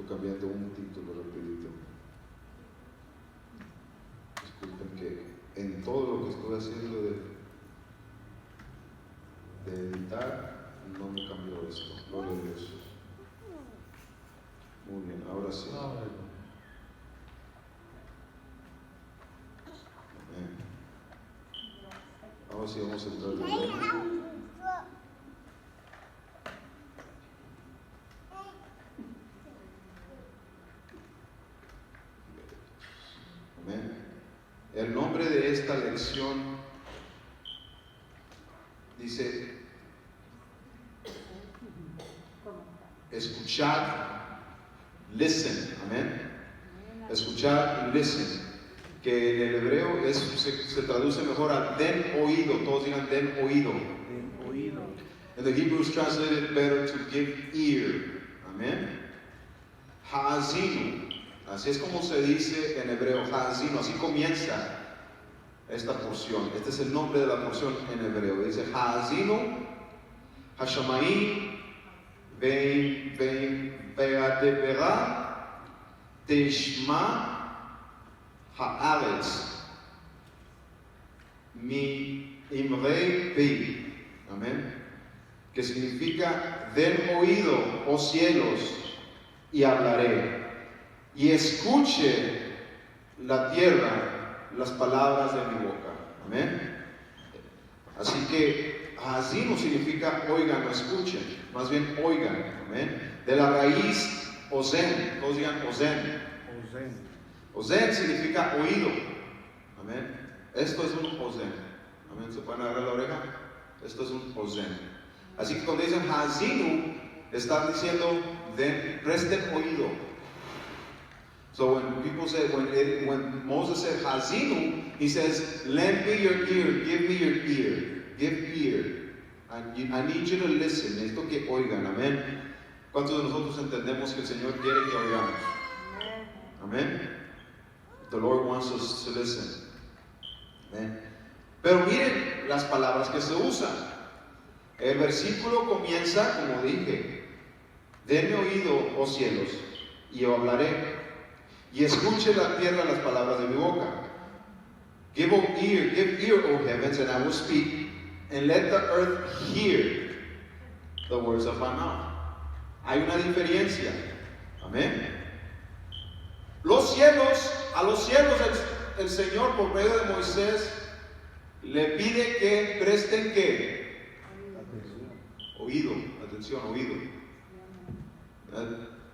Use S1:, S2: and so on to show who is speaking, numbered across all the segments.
S1: Tú cambiando un título rapidito. Disculpen que en todo lo que estoy haciendo de editar, no me cambió esto. Gloria a Dios. Muy bien, ahora sí. Amén. Ahora sí vamos a entrar de nuevo. Amén. El nombre de esta lección dice: escuchar, listen. Amén. Escuchar, listen. Que en el hebreo se traduce mejor a den oído. Todos digan den oído.
S2: Den oído.
S1: And the Hebrew is translated better to give ear. Amén. Haazinu. Así es como se dice en hebreo, haazinu. Así comienza esta porción. Este es el nombre de la porción en hebreo. Dice haazinu, hashamayim, ve'adebera, teishma, haaretz, mi imrei pi. Amén. Que significa: den oído, oh cielos, y hablaré. Y escuche la tierra las palabras de mi boca. Amén. Así que así no significa oigan o escuchen, más bien oigan. Amén. De la raíz ozen, todos digan ozen. Ozen significa oído. Amén. Esto es un ozen. Amén. ¿Se pueden agarrar la oreja? Esto es un ozen. Así que cuando dicen hazinu, están diciendo presten oído. So when people say, when Moses said hazinu, he says, lend me your ear, give me your ear, give ear. I need you to listen. Necesito que oigan. Amén. ¿Cuántos de nosotros entendemos que el Señor quiere que oigamos? Amén. The Lord wants us to listen. Amén. Pero miren las palabras que se usan. El versículo comienza, como dije: denme oído, oh cielos, y yo hablaré, y escuche la tierra las palabras de mi boca. Give ear, O heavens, and I will speak, and let the earth hear the words of my mouth. Hay una diferencia. Amén. A los cielos el Señor por medio de Moisés le pide que presten ¿qué? Oído, atención, oído.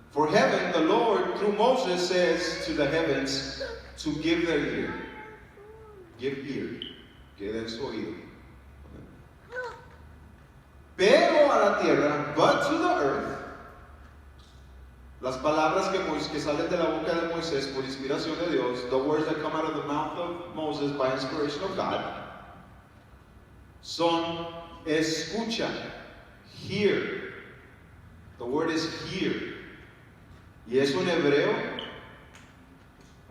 S1: For heaven, the Lord, through Moses, says to the heavens to give their ear. Give ear. Que den su oído. Pero a la tierra, but to the earth, las palabras que salen de la boca de Moisés por inspiración de Dios, the words that come out of the mouth of Moses by inspiration of God, son escucha. Hear. The word is hear. Y es un hebreo.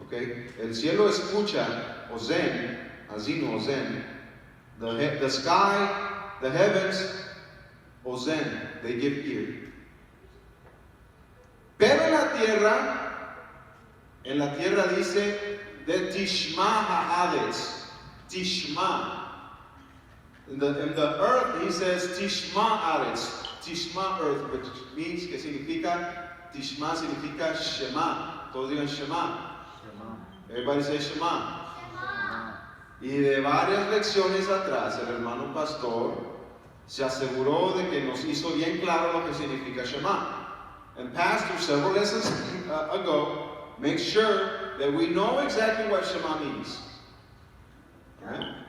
S1: Okay. El cielo escucha, ozen, azinu, ozen. The sky, the heavens, ozen, they give ear. Pero en la tierra dice de tishma haaretz, tishma. In the earth, he says tishma haaretz, tishma earth, which means, que significa, tishma significa shema. Todos digan shema. Everybody say shema. Y de varias lecciones atrás, el hermano pastor se aseguró de que nos hizo bien claro lo que significa shema. And pastor, several lessons ago, make sure that we know exactly what shema means. Right?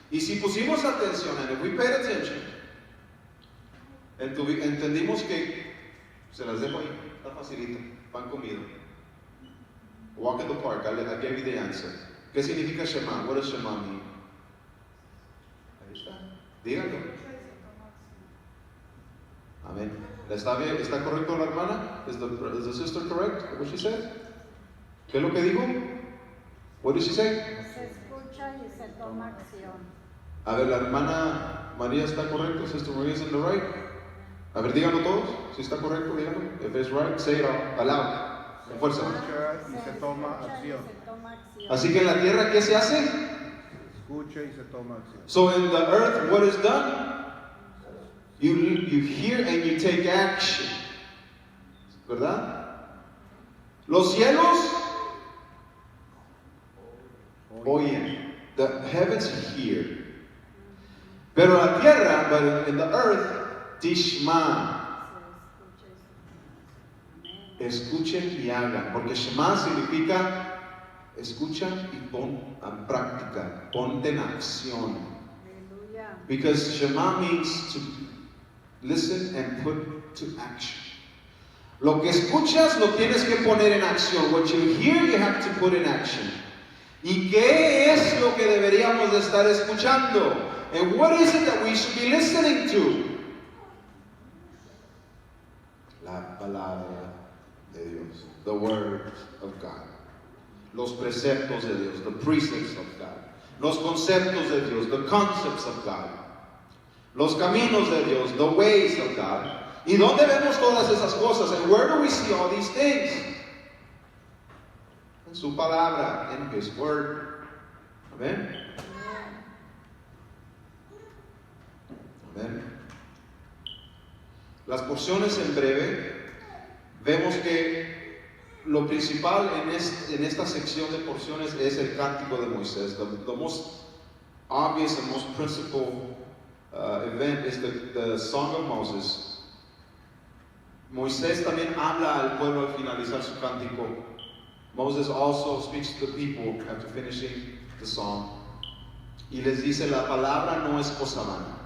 S1: Y si pusimos atención, and if we paid attention, entendimos que, se las dejo ahí, está facilito, pan comido. Walk in the park, I gave you the answer. ¿Qué significa shema? What does shema mean? Ahí está, díganlo. Amén. ¿Está bien? ¿Está correcto la hermana? Is the sister correct? What she said? ¿Qué es lo que dijo? What did she say?
S3: Se escucha y se toma acción.
S1: A ver, la hermana María está correcta. Sister Maria is in the right. A ver, díganlo todos. Si está correcto, díganlo. If it's right, say it out aloud. Con fuerza.
S2: Escucha y se toma acción.
S1: Así que en la tierra, ¿qué se hace?
S2: Escucha y se toma acción.
S1: So in the earth, what is done? You hear and you take action. ¿Verdad? Los cielos oyen. The heavens hear. Pero la tierra, but in the earth, tishma. Escuchen y hagan. Porque shema significa escucha y pon en práctica. Ponte en acción. Because shema means to listen and put to action. Lo que escuchas lo tienes que poner en acción. What you hear, you have to put in action. ¿Y qué es lo que deberíamos de estar escuchando? And what is it that we should be listening to? La palabra de Dios. The word of God. Los preceptos de Dios. The precepts of God. Los conceptos de Dios. The concepts of God. Los caminos de Dios. The ways of God. ¿Y dónde vemos todas esas cosas? And where do we see all these things? En su palabra, in His word. Amén. Amén. Las porciones en breve, vemos que lo principal en esta sección de porciones es el cántico de Moisés. The most obvious and most principal event is the Song of Moses. Moisés también habla al pueblo al finalizar su cántico. Moses also speaks to the people after finishing the song. Y les dice, la palabra no es cosa vana.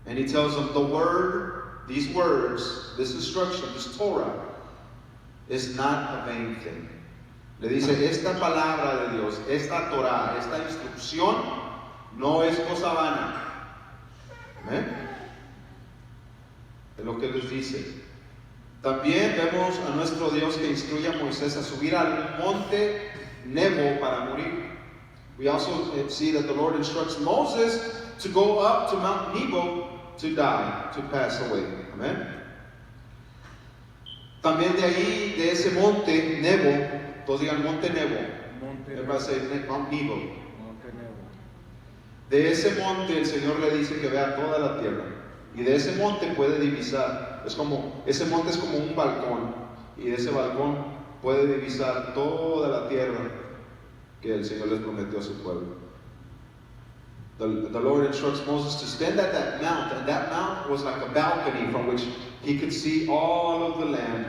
S1: And he tells them, the word, these words, this instruction, this Torah, is not a vain thing. Le dice, esta palabra de Dios, esta Torah, esta instrucción, no es cosa vana. ¿Amén? Es lo que les dice. También vemos a nuestro Dios que instruye a Moisés a subir al monte Nebo para morir. We also see that the Lord instructs Moses to go up to Mount Nebo to die, to pass away. Amen. También de ahí, de ese monte Nebo, todos digan monte Nebo. Everybody say Mount Nebo. De ese monte el Señor le dice que vea toda la tierra. Y de ese monte puede divisar. Ese monte es como un balcón. Y de ese balcón puede divisar toda la tierra que el Señor les prometió a su pueblo. The Lord instructs Moses to stand at that mount. And that mount was like a balcony from which he could see all of the land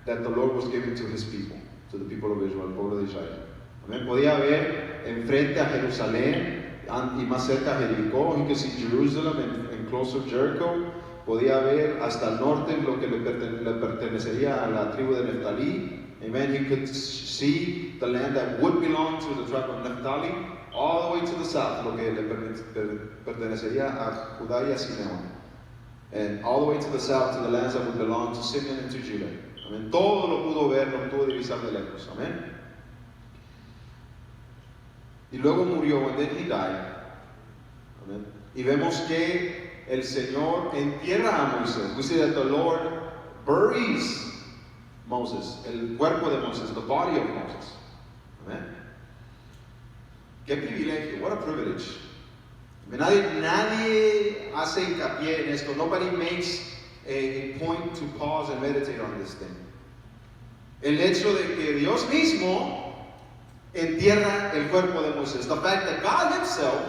S1: that the Lord was giving to his people. To the people of Israel, el pueblo de Israel. Amén. Podía ver enfrente a Jerusalén y más cerca a Jericó. He could see Jerusalem and closer Jericho. Podía ver hasta el norte lo que le pertenecería a la tribu de Neftalí. Amen. He could see the land that would belong to the tribe of Naphtali, all the way to the south, lo que le pertenecería a Judá y a Simeón. And all the way to the south, to the lands that would belong to Simeon and to Judah. Amen. Todo lo pudo ver, lo pudo divisar de lejos. Amén. Y luego murió, and then he died. Amén. Y vemos que el Señor entierra a Moisés. We see that the Lord buries Moses, el cuerpo de Moisés, the body of Moses. Amen. Qué privilegio, what a privilege. Nadie hace hincapié en esto. Nobody makes a point to pause and meditate on this thing. El hecho de que Dios mismo entierra el cuerpo de Moisés. The fact that God Himself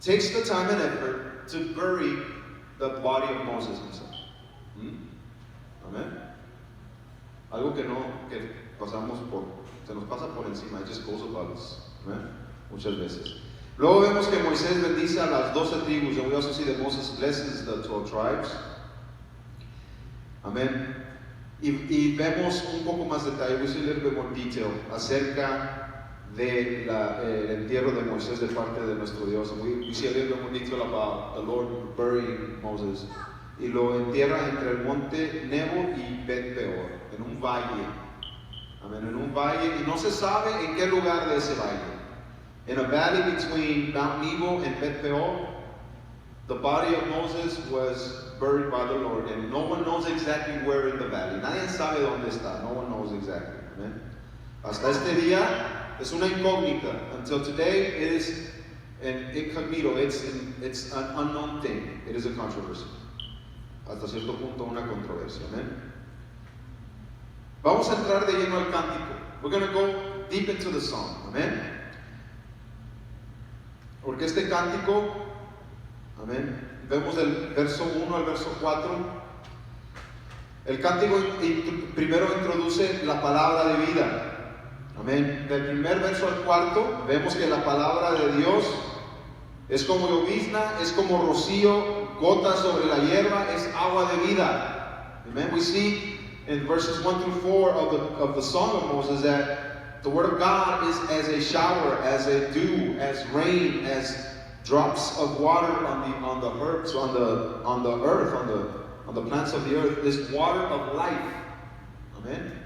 S1: takes the time and effort to bury the body of Moses Himself. Amen. Algo que se nos pasa por encima. It just goes above us. Amen. Muchas veces. Luego vemos que Moisés bendice a las 12 tribus, and we also see that Moses blesses the 12 tribes. Amén. Y vemos un poco más detalle, we see a little bit more detail acerca de el entierro de Moisés de parte de nuestro Dios. And we see a little bit more detail about the Lord burying Moses. Y lo entierra entre el monte Nebo y Bet Peor, en un valle. Amén, en un valle, y no se sabe en qué lugar de ese valle. In a valley between Mount Nebo and Bet Peor, the body of Moses was buried by the Lord, and no one knows exactly where in the valley. Nadie sabe dónde está. No one knows exactly. Amen. Hasta este día es una incógnita. Until today, it is an incognito. It's an unknown thing. It is a controversy. Hasta cierto punto, una controversia. Amen. Vamos a entrar de lleno al cántico. We're going to go deep into the song. Amen. Porque este cántico, amén, vemos del verso 1 al verso 4. El cántico primero introduce la palabra de vida. Amén. Del primer verso al cuarto vemos que la palabra de Dios es como llovizna, es como rocío, gotas sobre la hierba, es agua de vida. Amen. We see in verses 1 through 4 of the Song of Moses that the Word of God is as a shower, as a dew, as rain, as drops of water on the herbs, on the earth, on the plants of the earth. This water of life. Amén.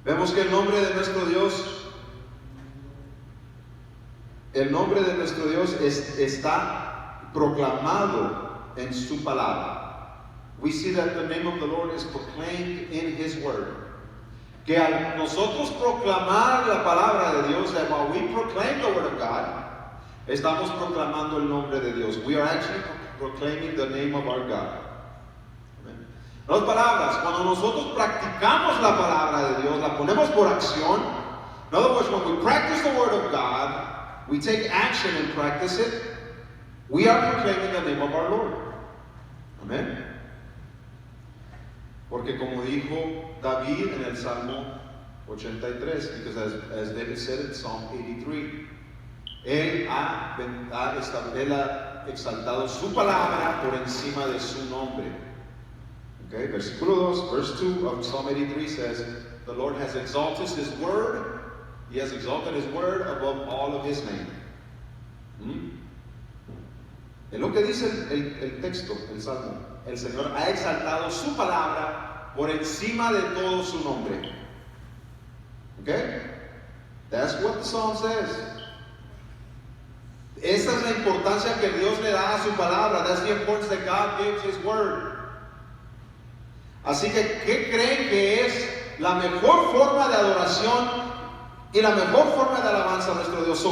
S1: Vemos que el nombre de nuestro Dios está proclamado en su palabra. We see that the name of the Lord is proclaimed in His Word. Que al nosotros proclamar la palabra de Dios, that while we proclaim the Word of God, estamos proclamando el nombre de Dios. We are actually proclaiming the name of our God. Amen. En otras palabras, cuando nosotros practicamos la palabra de Dios, la ponemos por acción. In other words, when we practice the Word of God, we take action and practice it, we are proclaiming the name of our Lord. Amen. Porque como dijo David en el Salmo 83, because as David said in Psalm 83, Él ha exaltado su palabra por encima de su nombre. Okay, versículo 2, verse 2 of Psalm 83 says, the Lord has exalted His word, He has exalted His word above all of His name. Es lo que dice el texto, el Salmo. El Señor ha exaltado su palabra por encima de todo su nombre. Okay? That's what the Psalm says. Esa es la importancia que Dios le da a su palabra. That's the importance that God gives His word. Así que, ¿qué creen que es la mejor forma de adoración y la mejor forma de alabanza a nuestro Dios? So,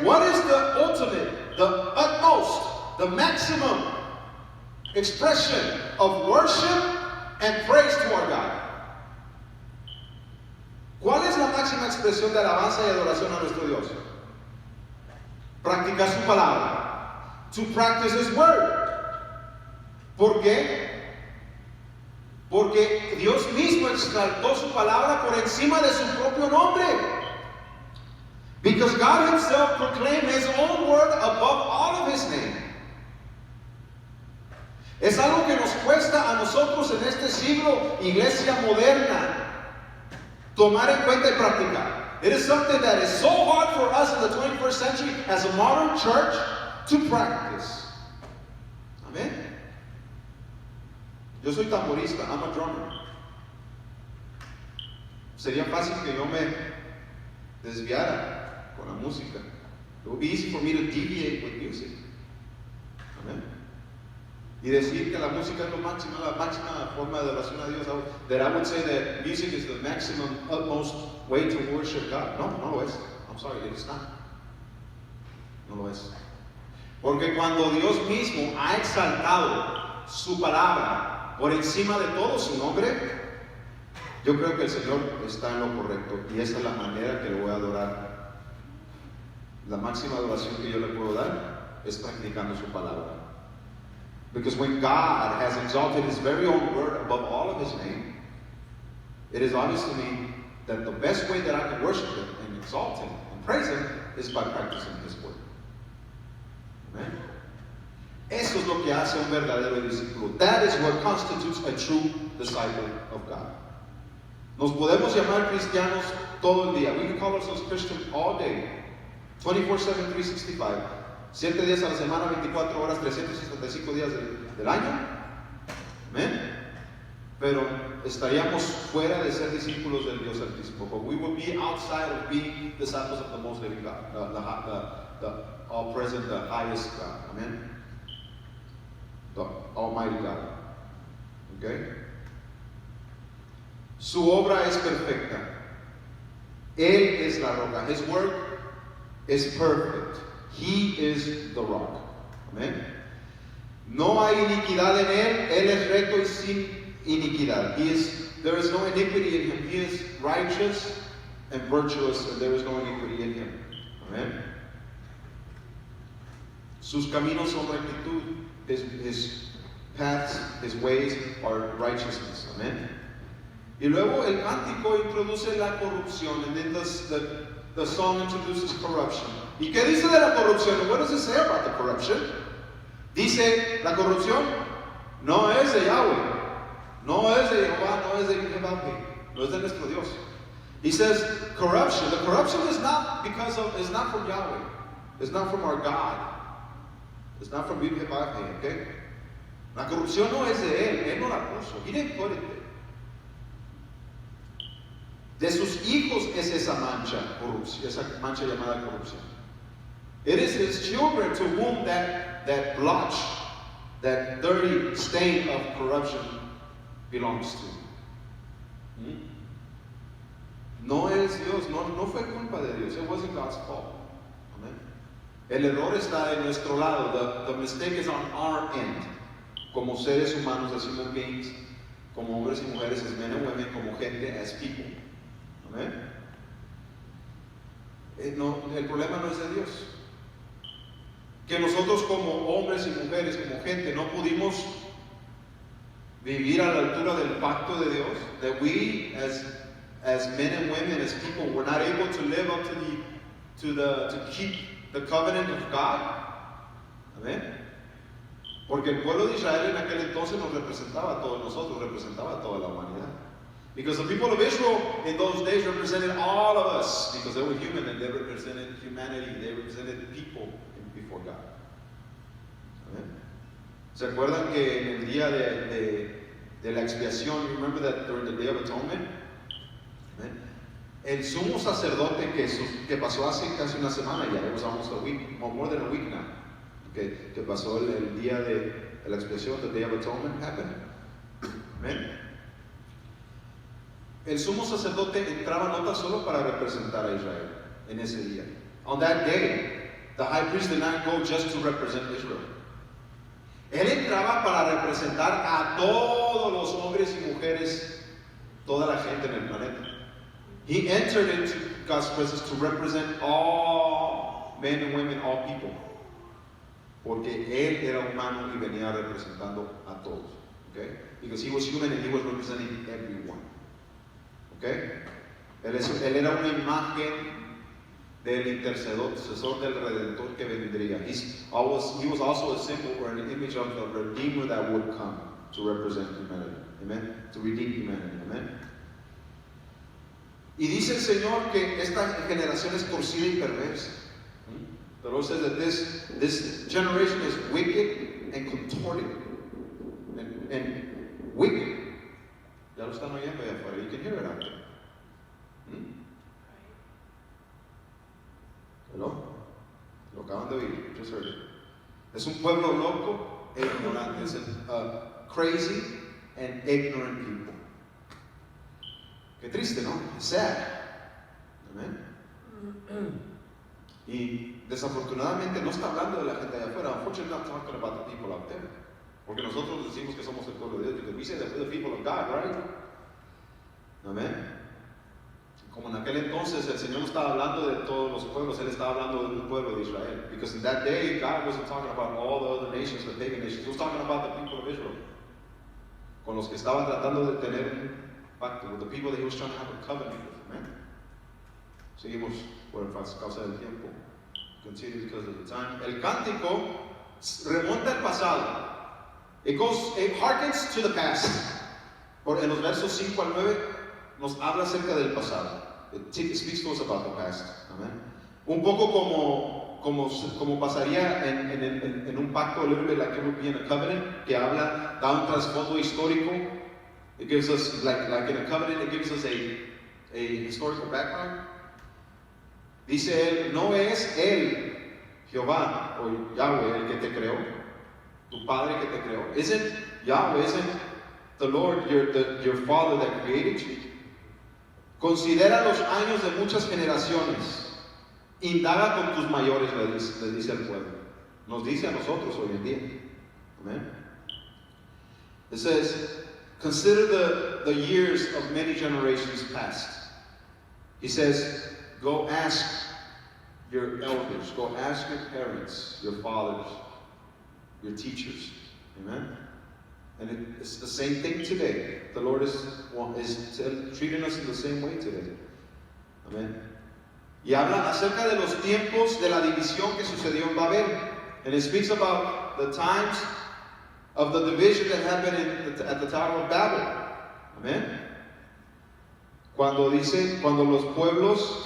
S1: what is the ultimate, the utmost, the maximum expression of worship and praise to our God? ¿Cuál es la máxima expresión de alabanza y adoración a nuestro Dios? Practicar su palabra. To practice His word. ¿Por qué? Porque Dios mismo exaltó su palabra por encima de su propio nombre. Because God Himself proclaimed His own word above all of His name. Es algo que nos cuesta a nosotros en este siglo, iglesia moderna, tomar en cuenta y practicar. It is something that is so hard for us in the 21st century as a modern church to practice. Amén. Yo soy tamborista, I'm a drummer. Sería fácil que yo me desviara con la música. It would be easy for me to deviate with music. Amén. Y decir que la música es la máxima forma de adoración a Dios. That I would say that music is the maximum, utmost way to worship God. No, no lo es. I'm sorry, it is not. No lo es. Porque cuando Dios mismo ha exaltado su palabra por encima de todo su nombre, yo creo que el Señor está en lo correcto. Y esa es la manera que le voy a adorar. La máxima adoración que yo le puedo dar es practicando su palabra. Because when God has exalted His very own word above all of His name, it is obvious to me that the best way that I can worship Him and exalt Him and praise Him is by practicing His word. Amen? Eso es lo que hace un verdadero discípulo. That is what constitutes a true disciple of God. Nos podemos llamar cristianos todo el día. We can call ourselves Christians all day, 24/7, 365. 7 días a la semana, 24 horas, 365 días del año. Amén. Pero estaríamos fuera de ser discípulos del Dios Altísimo. But we would be outside of being disciples of the most living God, the all-present, the highest God. Amén. the Almighty God. Okay? Su obra es perfecta. Él es la roca. His work is perfect. He is the rock. Amen. No hay iniquidad en él. Él es recto y sin iniquidad. There is no iniquity in him. He is righteous and virtuous, and there is no iniquity in him. Amen. Sus caminos son rectitud. His paths, his ways are righteousness. Amen. Y luego el cántico introduce la corrupción, and then the song introduces corruption. ¿Y qué dice de la corrupción? What does it say about the corruption? Dice, la corrupción no es de Yahweh, no es de Jehová, no es de Jehová, no es de nuestro Dios. He says, corruption. The corruption is not from Yahweh. It's not from our God. It's not from Jehová, okay? La corrupción no es de él no la puso. He didn't put it there. De sus hijos es esa mancha, corrupción, esa mancha llamada corrupción. It is his children to whom that blotch, that dirty stain of corruption belongs to. No es Dios, no fue culpa de Dios. It wasn't God's fault. Amen. El error está de nuestro lado. The mistake is on our end. Como seres humanos, as human beings, como hombres y mujeres, as men and women, como gente, as people. Amen. El problema no es de Dios. Que nosotros como hombres y mujeres, como gente, no pudimos vivir a la altura del pacto de Dios. That we, as men and women, as people, were not able to live up to keep the covenant of God. Amen. Porque el pueblo de Israel en aquel entonces nos representaba a todos nosotros, representaba a toda la humanidad. Because the people of Israel in those days represented all of us, because they were human and they represented humanity, they represented people before God. Amen. ¿Se acuerdan que en el día de la expiación, remember that during the Day of Atonement? Amen. El sumo sacerdote que pasó hace casi una semana ya, it was almost a week, more than a week now, que pasó el día de la expiación, the Day of Atonement happened. Amen. El sumo sacerdote entraba no tan solo para representar a Israel en ese día. On that day, the high priest did not go just to represent Israel. Él entraba para representar a todos los hombres y mujeres, toda la gente en el planeta. He entered into God's presence to represent all men and women, all people. Porque él era humano y venía representando a todos. Okay? Because he was human and he was representing everyone. Okay? Él era una imagen del intercesor del Redentor que vendría. He was also a symbol or an image of the Redeemer that would come to represent humanity. Amen? To redeem humanity. Amen? Y dice el Señor que esta generación es torcida y perversa. The Lord says that this generation is wicked and contorted. And wicked. Ya lo están oyendo allá afuera. You can hear it out there. Hello? Lo acaban de oír. Just heard it. Es un pueblo loco e ignorante. Es crazy and ignorant people. Qué triste, ¿no? It's sad. Amen. Y desafortunadamente no está hablando de la gente allá afuera. Unfortunately, not talking about the people out there. Porque nosotros decimos que somos el pueblo de Dios. Because we say that we're the people of God, right? Amen. Como en aquel entonces el Señor no estaba hablando de todos los pueblos, Él estaba hablando de un pueblo de Israel. Because in that day, God wasn't talking about all the other nations, the pagan nations. He was talking about the people of Israel. Con los que estaban tratando de tener un pacto. With the people that He was trying to have a covenant with. Amen. Seguimos por causa del tiempo. Continue because of the time. El cántico remonta al pasado. It harkens to the past. En los versos 5 al 9 nos habla acerca del pasado. It speaks to us about the past. Amen. Un poco como pasaría en un pacto, a little bit like it would be in a covenant, que habla, da un trasfondo histórico. It gives us, like in a covenant, it gives us a historical background. Dice él, no es él, Jehová o Yahweh, el que te creó. tu Padre que te creó? Isn't Yahweh, isn't the Lord your Father that created you? Considera los años de muchas generaciones. Indaga con tus mayores, le dice al pueblo. Nos dice a nosotros hoy en día. Amen. It says, consider the years of many generations past. He says, go ask your elders, go ask your parents, your fathers, your teachers. Amen. And it's the same thing today. The Lord is treating us in the same way today. Amen. Y habla acerca de los tiempos de la división que sucedió en Babel. And it speaks about the times of the division that happened at the Tower of Babel. Amen. Cuando los pueblos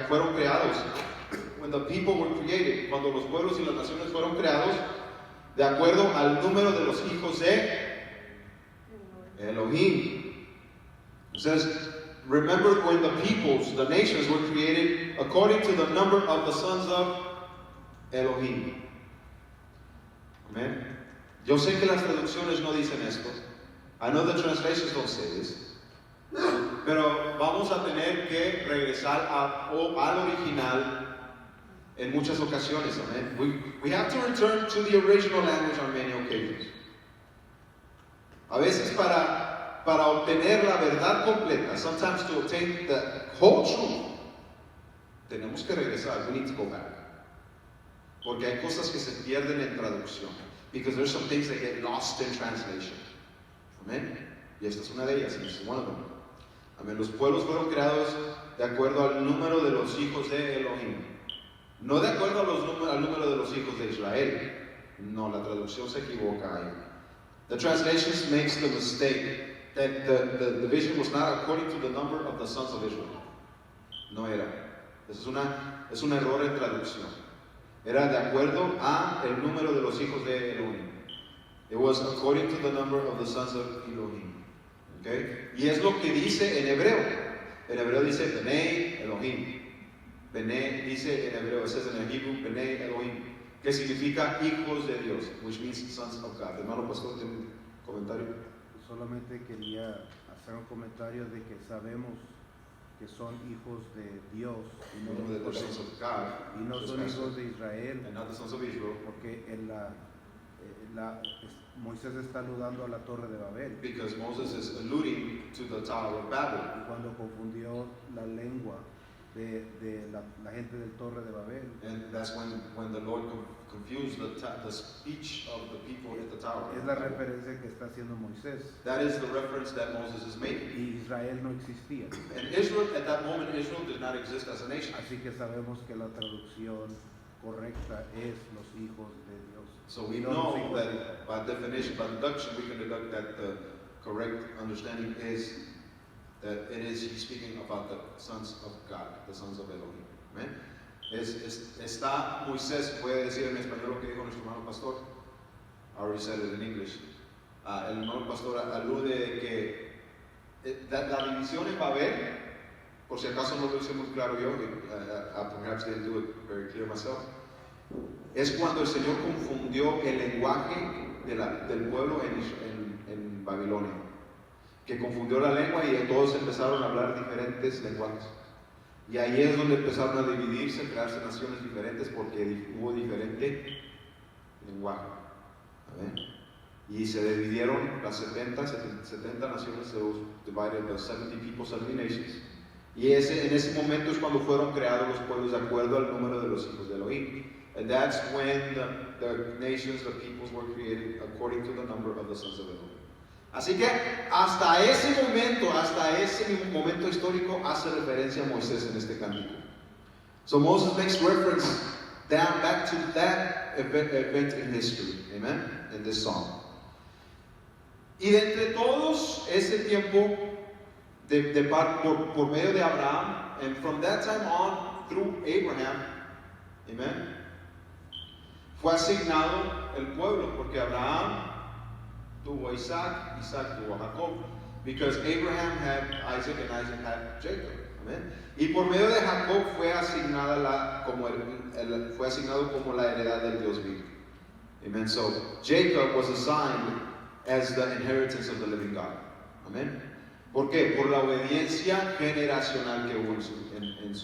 S1: fueron creados, when the people were created, cuando los pueblos y las naciones fueron creados, de acuerdo al número de los hijos de Elohim. It says, remember when the nations were created according to the number of the sons of Elohim. Amen. Yo sé que las traducciones no dicen esto. I know the translations don't say this. Pero vamos a tener que regresar al original en muchas ocasiones. Amen. We have to return to the original language on many occasions. A veces para obtener la verdad completa, sometimes to obtain the whole truth, tenemos que regresar. We need to go back. Porque hay cosas que se pierden en traducción. Because there's some things that get lost in translation. Amen. Y esta es una de ellas. This is one of them. Amén. Los pueblos fueron creados de acuerdo al número de los hijos de Elohim. No de acuerdo al número de los hijos de Israel. No, la traducción se equivoca ahí. The translation makes the mistake that the division was not according to the number of the sons of Israel. No era. Es un error en traducción. Era de acuerdo a el número de los hijos de Elohim. It was according to the number of the sons of Elohim. Okay? Y es lo que dice en hebreo. En hebreo dice Bnei Elohim. Bnei dice en hebreo, it says in Hebrew, Bnei Elohim, que significa hijos de Dios, which means sons of God. Hermano pastor, ¿tiene un comentario?
S2: Solamente quería hacer un comentario de que sabemos que son hijos de Dios y no,
S1: The sons of God,
S2: y no son hijos de Israel,
S1: and not the sons of Israel,
S2: porque Moisés está aludando a la Torre de Babel.
S1: because Moses is alluding to the Tower of Babel.
S2: Y cuando confundió la lengua de la gente del Torre de Babel,
S1: And that's when the Lord confused the speech of the people at the tower.
S2: es la referencia que está haciendo Moisés.
S1: That is the reference that Moses is making.
S2: Y Israel no existía.
S1: And Israel, at that moment, Israel did not exist as a nation.
S2: Así que sabemos que la traducción correcta es los hijos de Dios.
S1: So we
S2: No los
S1: know
S2: hijos de Israel.
S1: that by definition, by deduction, we can deduct that the correct understanding is that he's speaking about the sons of God, the sons of Elohim. Amen. Está Moisés, voy a decir en español lo que dijo nuestro hermano pastor. I already said it in English. El hermano pastor alude de que la división en Babel, por si acaso no lo hice muy claro yo, perhaps I didn't do it very clear myself, es cuando el Señor confundió el lenguaje del pueblo en Babilonia, que confundió la lengua y todos empezaron a hablar diferentes lenguajes. Y ahí es donde empezaron a dividirse, a crearse naciones diferentes porque hubo diferente lenguaje. ¿Amén? Y se dividieron las 70 naciones, se divided the 70 people, 70 nations. Y en ese momento es cuando fueron creados los pueblos de acuerdo al número de los hijos de Elohim. And that's when the nations, the peoples were created according to the number of the sons of Elohim. Así que hasta ese momento histórico hace referencia a Moisés en este cántico. So Moses makes reference back to that event in history. Amen? In this song. Y de entre todos ese tiempo por medio de Abraham, and from that time on through Abraham, amen, fue asignado el pueblo, porque Abraham tuvo a Isaac, Isaac tuvo a Jacob, because Abraham had Isaac and Isaac had Jacob. Amen. Y por medio de Jacob fue asignado como la heredad del Dios vivo. Amen. So Jacob was assigned as the inheritance of the living God. Amen. ¿Por qué? Por la obediencia generacional que hubo en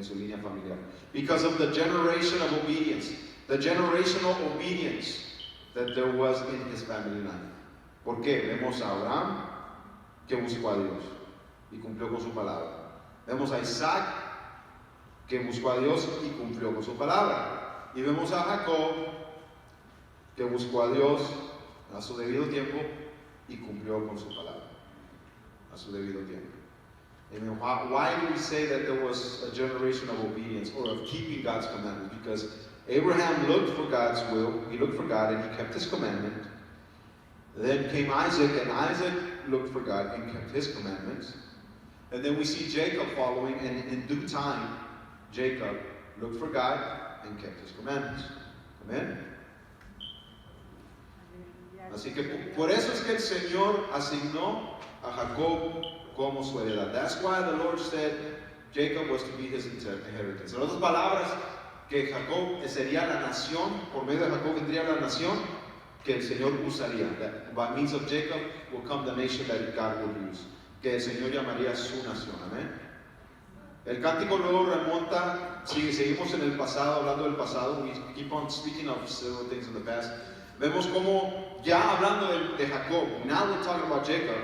S1: su línea familiar. Because of the generation of obedience, the generational obedience that there was in his family line. ¿Por qué? Vemos a Abraham que buscó a Dios y cumplió con su palabra. Vemos a Isaac que buscó a Dios y cumplió con su palabra. Y vemos a Jacob que buscó a Dios a su debido tiempo y cumplió con su palabra a su debido tiempo. Amen. Why do we say that there was a generation of obedience or of keeping God's commandments? Because Abraham looked for God's will, he looked for God and he kept his commandment. Then came Isaac, and Isaac looked for God and kept his commandments. And then we see Jacob following, and in due time, Jacob looked for God and kept his commandments. Amen. Así que por eso es que el Señor asignó a Jacob como su heredad. That's why the Lord said Jacob was to be his inheritance. En otras palabras, que Jacob sería la nación, por medio de Jacob vendría la nación que el Señor usaría. That by means of Jacob will come the nation that God will use. Que el Señor llamaría su nación. Amén. El cántico luego remonta, seguimos en el pasado, hablando del pasado. We keep on speaking of several things in the past. Vemos como ya hablando de Jacob, now we're talking about Jacob.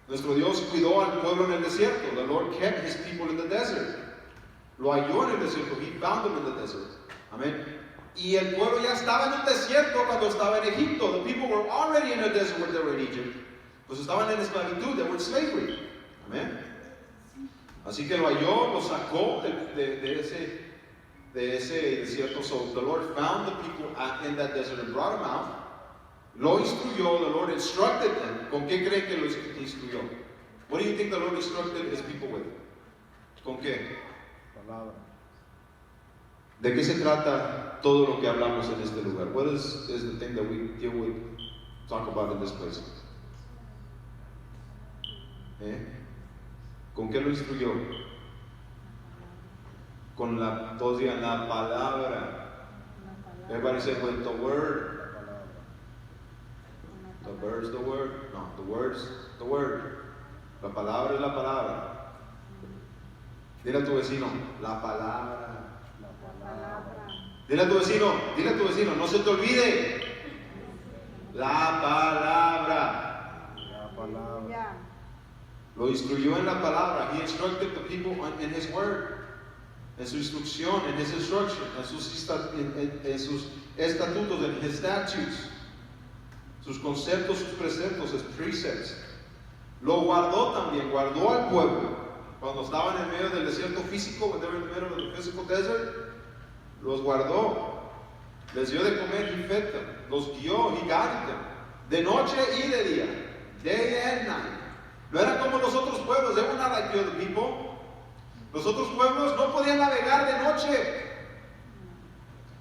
S1: Nuestro Dios cuidó al pueblo en el desierto. The Lord kept his people in the desert. Lo halló en el desierto. He found them in the desert. Amén. Y el pueblo ya estaba en el desierto cuando estaba en Egipto. The people were already in the desert when they were in Egypt. Pues estaban en esclavitud, they were in slavery. Amén. Así que lo halló, lo sacó de ese desierto. So the Lord found the people in that desert and brought them out. Lo instruyó, the Lord instructed them. ¿Con qué creen que lo instruyó? What do you think the Lord instructed his people with? ¿Con qué?
S2: Palabra.
S1: ¿De qué se trata todo lo que hablamos en este lugar? What is the thing that we deal with, talk about in this place? ¿Con qué lo instruyó? Con todos digan la palabra. Everybody say with the word. The bird's the word. No, the word's the word. La palabra es la palabra. Dile a tu vecino, la palabra. Dile a tu vecino, no se te olvide. La palabra.
S2: La palabra.
S1: Lo instruyó en la palabra. He instructed the people in his word. En su instrucción, en his instruction, en sus estatutos, en his statutes. Sus conceptos, sus preceptos, his precepts. Lo guardó también, guardó al pueblo. Cuando estaban en medio del desierto físico, when they were in the middle of the physical desert, los guardó. Les dio de comer, he fed them. Los guió, he guided them. De noche y de día. Day and night. No eran como los otros pueblos. They were not like the other people. Los otros pueblos no podían navegar de noche.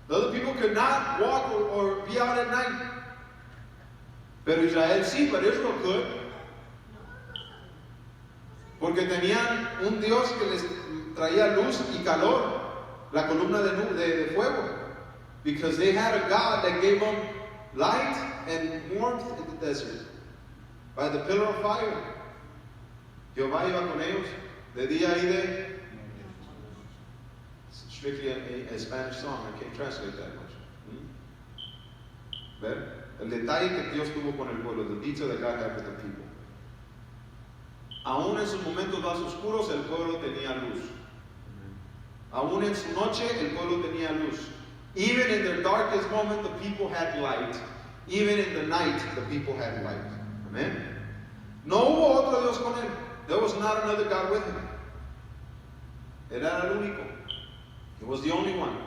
S1: The other people could not walk or be out at night. Pero Israel sí, but Israel could. Porque tenían un Dios que les traía luz y calor. La columna de fuego. Because they had a God that gave them light and warmth in the desert. By the pillar of fire. Jehová iba con ellos de día y de... Strictly a Spanish song, I can't translate that much. ¿Ver? El detalle que Dios tuvo con el pueblo, the detail that God had with the people. Aún en sus momentos más oscuros, el pueblo tenía luz. Aún en su noche, el pueblo tenía luz. Even in their darkest moment, the people had light. Even in the night, the people had light. Amen. No hubo otro Dios con él. There was not another God with him. Él era el único. He was the only one.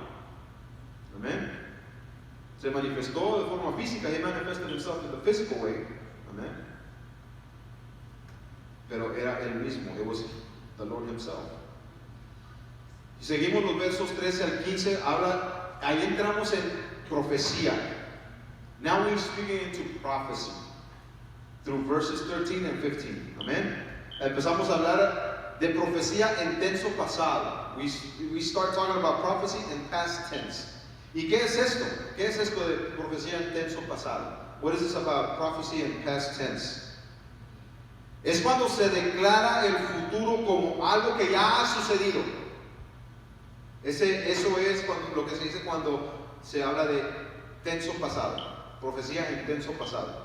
S1: Amen. Se manifestó de forma física. He manifested himself in the physical way. Amen. Pero era él mismo. It was the Lord himself. Y seguimos los versos 13 al 15. Ahí entramos en profecía. Now we're speaking into prophecy. Through verses 13 and 15. Amen. Empezamos a hablar de profecía en tenso pasado. We start talking about prophecy in past tense. ¿Y qué es esto? ¿Qué es esto de profecía en tenso pasado? What is this about prophecy in past tense? Es cuando se declara el futuro como algo que ya ha sucedido. Eso es lo que se dice cuando se habla de tenso pasado, profecía en tenso pasado.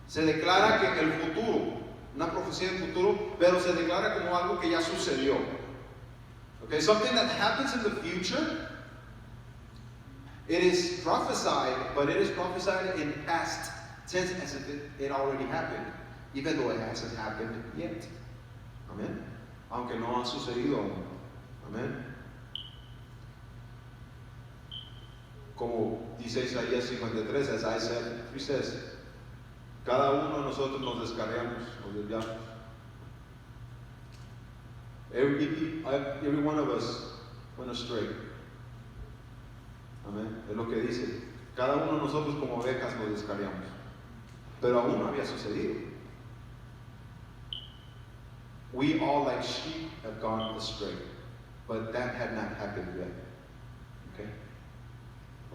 S1: Se declara que el futuro, una profecía en futuro, pero se declara como algo que ya sucedió. Okay, something that happens in the future, it is prophesied, but it is prophesied in past tense as if it already happened, even though it hasn't happened yet. Amen. Aunque no ha sucedido aún. Amen. Como dice Isaías 53, as I said, he says, cada uno de nosotros nos descarriamos, nos desviamos. Every one of us went astray. Amén. Es lo que dice. Cada uno de nosotros como ovejas nos descarriamos. Pero aún no había sucedido. We all like sheep have gone astray. But that had not happened yet. Okay.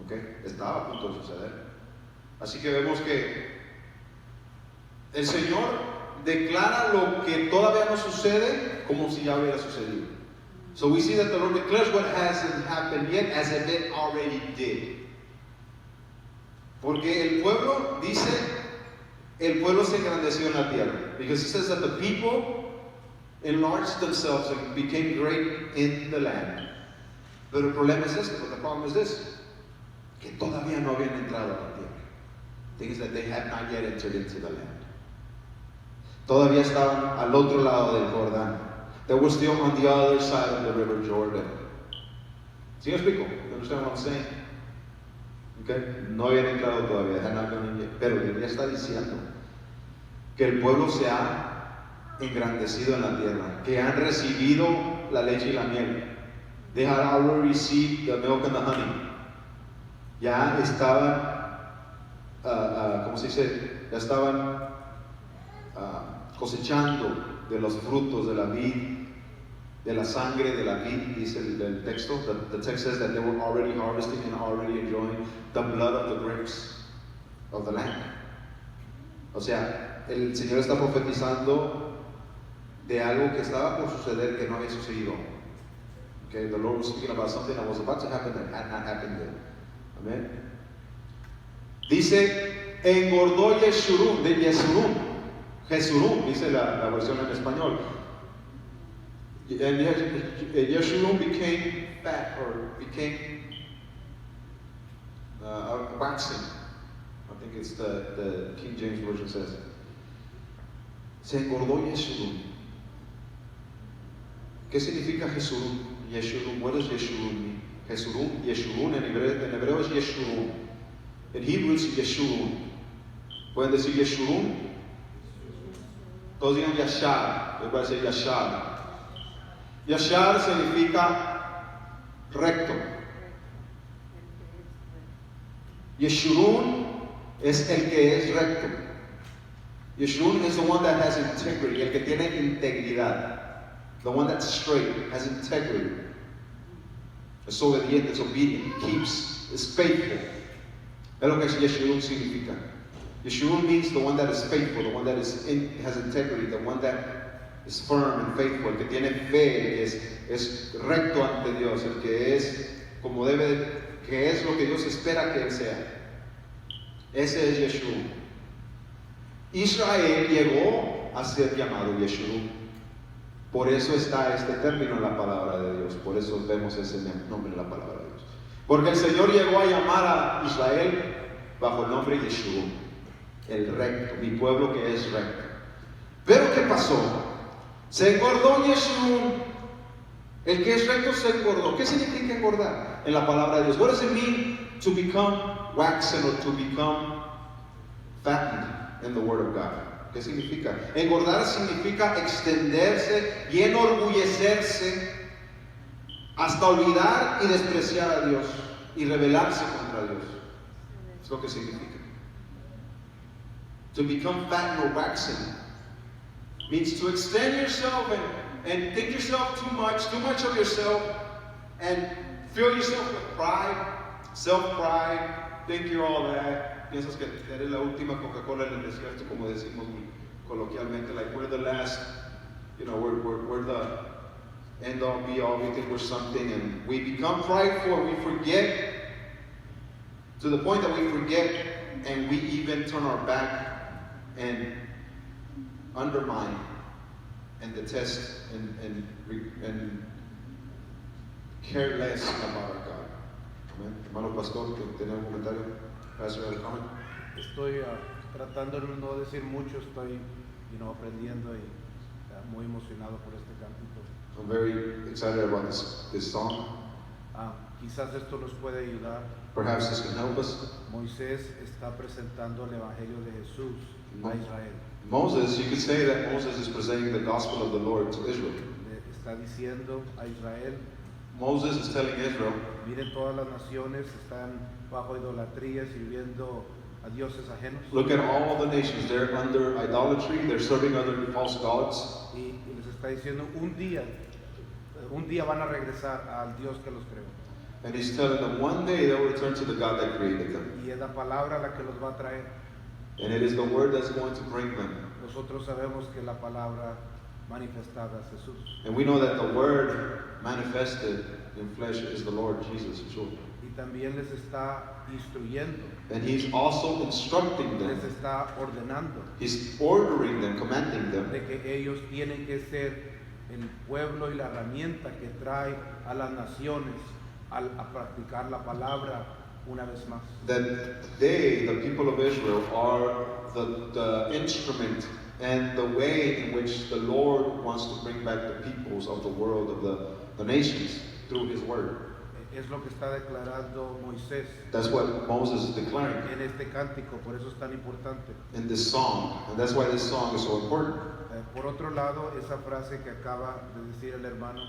S1: Okay. Estaba a punto de suceder. Así que vemos que el Señor declara lo que todavía no sucede como si ya hubiera sucedido. So we see that the Lord declares what hasn't happened yet as if it already did. Porque el pueblo dice, el pueblo se engrandeció en la tierra. Because it says that the people enlarged themselves and became great in the land. Pero el problema es este, but the problem is this, que todavía no habían entrado a la tierra. Things that they had not yet entered into the land. Todavía estaban al otro lado del Jordán. They were still on the other side of the river Jordan. ¿Sí me explico? You understand what I'm saying? Okay? No habían entrado todavía, pero ya está diciendo que el pueblo se ha engrandecido en la tierra, que han recibido la leche y la miel. They had already received the milk and the honey. Ya estaban, ¿cómo se dice? Ya estaban cosechando de los frutos de la vid, de la sangre de la vid, dice el texto. The text says that they were already harvesting and already enjoying the blood of the grapes of the land. O sea, el Señor está profetizando de algo que estaba por suceder que no había sucedido. Okay, the Lord was speaking about something that was about to happen that had not happened yet. Amen. Dice, engordó Yeshurun, de Yeshurun. Jesurún, dice la versión en español. And Yeshurun became fat, or became waxing. I think it's the King James Version says. Se engordó Yeshurun. ¿Qué significa Jesurún? Yeshurun, what does Yeshurun mean? Yeshurun en hebreo es Yeshurun. En Hebrew es Yeshurun. ¿Pueden decir Yeshurun? Todos digan Yashar, les voy a decir Yashar. Yashar significa recto. Yeshurun es el que es recto. Yeshurun is the one that has integrity, el que tiene integridad. The one that's straight, has integrity. Es obediente, es obedient, keeps, is faithful. Es lo que Yeshurun significa. Yeshurun means the one that is faithful, the one that has integrity, the one that is firm and faithful, el que tiene fe, el que es recto ante Dios, el que es como debe, que es lo que Dios espera que él sea. Ese es Yeshurun. Israel llegó a ser llamado Yeshurun. Por eso está este término en la palabra de Dios, por eso vemos ese nombre en la palabra de Dios. Porque el Señor llegó a llamar a Israel bajo el nombre Yeshurun, el recto, mi pueblo que es recto. Pero ¿qué pasó? Se engordó Yeshurun. El que es recto se engordó. ¿Qué significa engordar en la palabra de Dios? What does it mean to become waxen or to become fattened in the Word of God? ¿Qué significa? Engordar significa extenderse y enorgullecerse hasta olvidar y despreciar a Dios y rebelarse contra Dios. Es lo que significa. To become fat or waxen means to extend yourself and think yourself too much of yourself, and fill yourself with pride self-pride, think you're all that. Piensas que eres la última Coca-Cola en el desierto, como decimos coloquialmente, like we're the last, we're the end all be all, we think we're something, and we become prideful, we forget, to the point that we forget, and we even turn our back and undermine and detest and care less about our God. Amen. Hermano Pastor, ¿tiene un comentario? Pastor, have a comment?
S2: Estoy tratando de no decir mucho, estoy aprendiendo y muy emocionado por este cántico.
S1: I'm very excited about this song.
S2: Quizás esto nos puede ayudar.
S1: Perhaps this can help us.
S2: Moisés está presentando el Evangelio de Jesús a Israel.
S1: Moses, you could say that Moses is presenting the gospel of the Lord to Israel.
S2: Está diciendo a Israel,
S1: Moses is telling Israel,
S2: miren, todas las naciones están bajo idolatría, sirviendo a dioses ajenos.
S1: look at all the nations, they're under idolatry, they're serving other false gods.
S2: Y les está diciendo, un día van a regresar al Dios que los creó.
S1: And he's telling them one day they'll return to the God that created them.
S2: Y es la palabra la que los va a traer.
S1: And it is the word that's going to bring them.
S2: Nosotros sabemos que la palabra manifestada es Jesús.
S1: And we know that the word manifested in flesh is the Lord Jesus, Yeshua.
S2: Y también les está instruyendo,
S1: And he's also instructing
S2: les
S1: them.
S2: está ordenando
S1: He's ordering them, commanding them,
S2: de que ellos tienen que ser el pueblo y la herramienta que trae a las naciones a practicar la palabra una vez más.
S1: that they, the people of Israel, are the instrument and the way in which the Lord wants to bring back the peoples of the world, of the nations, through his word.
S2: Es lo que está declarando Moisés
S1: That's what Moses is declaring
S2: en este cántico, por eso es tan importante.
S1: in this song, and that's why this song is so important.
S2: Por otro lado, esa frase que acaba de decir el hermano,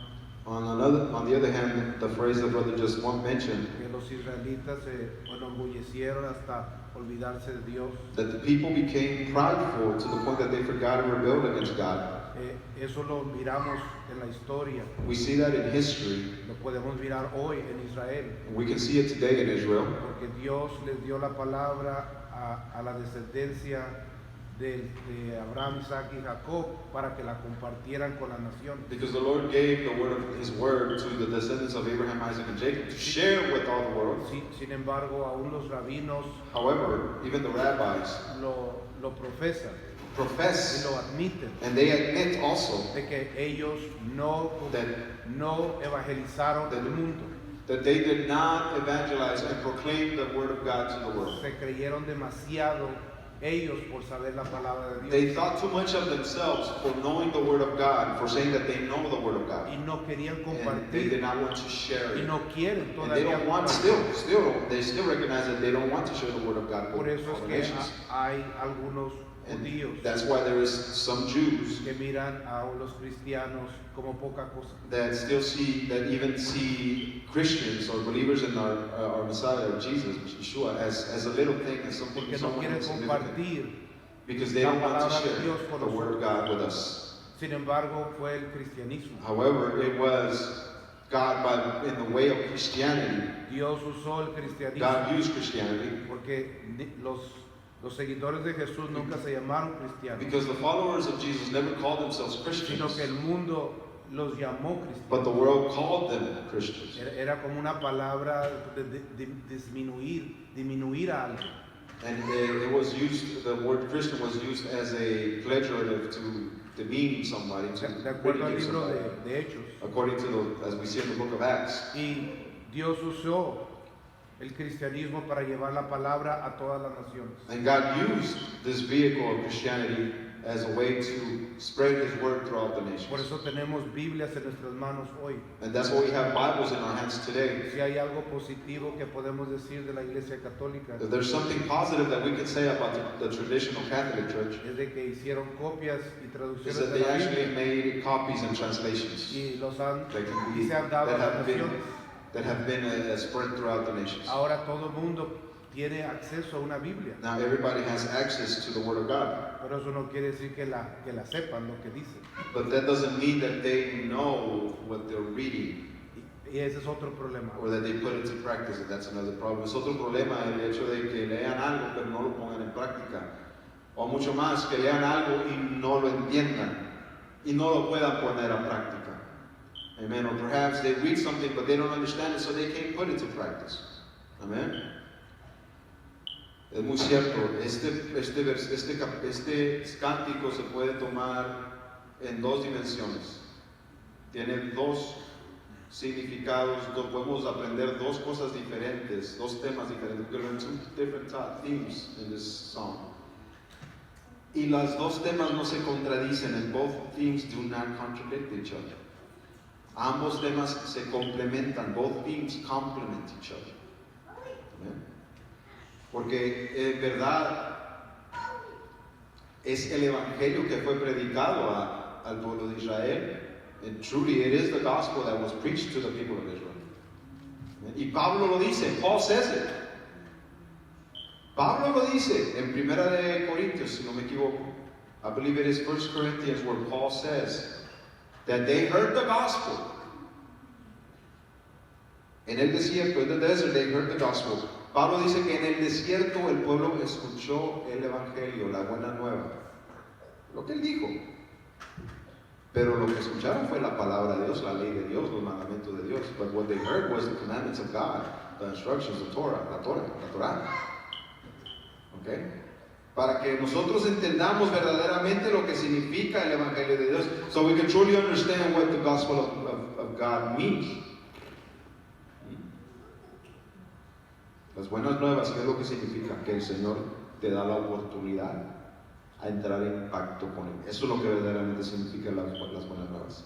S1: On the other hand, the phrase the brother just mentioned,
S2: que los israelitas se enorgullecieron hasta olvidarse de Dios,
S1: that the people became prideful to the point that they forgot and rebelled against God.
S2: eso lo miramos en la historia,
S1: We see that in history,
S2: lo podemos mirar hoy en Israel,
S1: and we can see it today in Israel,
S2: porque Dios les dio la palabra a la descendencia de Abraham, Isaac y Jacob para que la compartieran con las naciones.
S1: because the Lord gave his word to the descendants of Abraham, Isaac, and Jacob to share with all the world.
S2: Sin embargo, aún los rabinos
S1: However, even the rabbis
S2: lo profesan y
S1: profess,
S2: lo admiten,
S1: and they admit also
S2: de que ellos no evangelizaron el mundo.
S1: that they did not evangelize and proclaim the word of God to the world.
S2: Se creyeron demasiado ellos por saber la palabra de Dios.
S1: They thought too much of themselves for knowing the word of God, for saying that they know the word of God.
S2: Y no querían
S1: And they did
S2: compartir.
S1: not want to share
S2: Y
S1: it.
S2: no quieren
S1: And they
S2: todavía
S1: don't want,
S2: compartir.
S1: they still recognize that they don't want to share the word of God
S2: Por
S1: with
S2: eso
S1: all
S2: es
S1: the
S2: que
S1: nations.
S2: hay algunos
S1: And
S2: judíos
S1: that's why there is some Jews
S2: que miran a los cristianos como poca cosa.
S1: that even see Christians or believers in our Messiah, Jesus, Yeshua, as a little thing, as something,
S2: Porque no
S1: someone
S2: quieren
S1: insignificant.
S2: compartir.
S1: Because they
S2: la
S1: don't want to
S2: palabra de
S1: share
S2: Dios con
S1: the word of God with us.
S2: Sin embargo, fue el cristianismo.
S1: However, it was God, in the way of Christianity,
S2: Dios usó el cristianismo
S1: God used Christianity
S2: porque los seguidores de Jesús nunca se llamaron cristianos,
S1: because the followers of Jesus never called themselves
S2: sino
S1: Christians,
S2: que el mundo los llamó
S1: but the
S2: cristianos.
S1: world called them Christians.
S2: Era como una palabra de disminuir a alguien.
S1: And it was used, the word Christian was used as a pejorative to demean somebody, to
S2: De acuerdo al
S1: ridicule
S2: libro
S1: somebody,
S2: de Hechos.
S1: according to as we see in the book of Acts.
S2: Y Dios usó el cristianismo para llevar la palabra a todas las naciones.
S1: And God used this vehicle of Christianity as a way to spread his word throughout the nations.
S2: Por eso tenemos Biblias en nuestras manos hoy.
S1: And that's why we have Bibles in our hands today.
S2: Si hay algo positivo que podemos decir de la Iglesia Católica,
S1: If there's something positive that we can say about the traditional Catholic Church,
S2: es de que hicieron copias y
S1: is
S2: traducciones
S1: that
S2: de
S1: they
S2: la
S1: actually
S2: Biblia
S1: made copies and translations
S2: y los han
S1: that can
S2: y
S1: be,
S2: se han dado a las
S1: that
S2: naciones.
S1: have been spread throughout the nations.
S2: Ahora todo el mundo tiene acceso a una Biblia,
S1: Now everybody has access to the Word of God,
S2: pero eso no quiere decir que la sepan lo que dice.
S1: but that doesn't mean that they know what they're reading.
S2: Y ese es otro problema.
S1: Or that they put it to practice, and that's another problem. Es otro problema el hecho de que lean algo pero no lo pongan en práctica. O mucho más, que lean algo y no lo entiendan y no lo puedan poner a práctica. Amen. Or perhaps they read something but they don't understand it, so they can't put it to practice. Amen. Es muy cierto, este cántico se puede tomar en dos dimensiones. Tiene dos significados, podemos aprender dos cosas diferentes, dos temas diferentes. We're going to learn two different themes in this song. Y los dos temas no se contradicen, and both themes do not contradict each other. Ambos temas se complementan, both themes complement each other. Amen. Porque en verdad es el evangelio que fue predicado al pueblo de Israel. And truly it is the gospel that was preached to the people of Israel. Y Pablo lo dice, Paul says it. Pablo lo dice en Primera de Corintios, si no me equivoco. I believe it is 1 Corinthians where Paul says that they heard the gospel. En el desierto, in the desert, they heard the gospel. Pablo dice que en el desierto el pueblo escuchó el evangelio, la buena nueva. Lo que él dijo. Pero lo que escucharon fue la palabra de Dios, la ley de Dios, los mandamientos de Dios. But what they heard was the commandments of God, the instructions, the Torah, la Torah. Okay? Para que nosotros entendamos verdaderamente lo que significa el evangelio de Dios, so we can truly understand what the gospel of God means. Las buenas nuevas, ¿qué es lo que significa? Que el Señor te da la oportunidad a entrar en pacto con Él. Eso es lo que verdaderamente significa las buenas nuevas.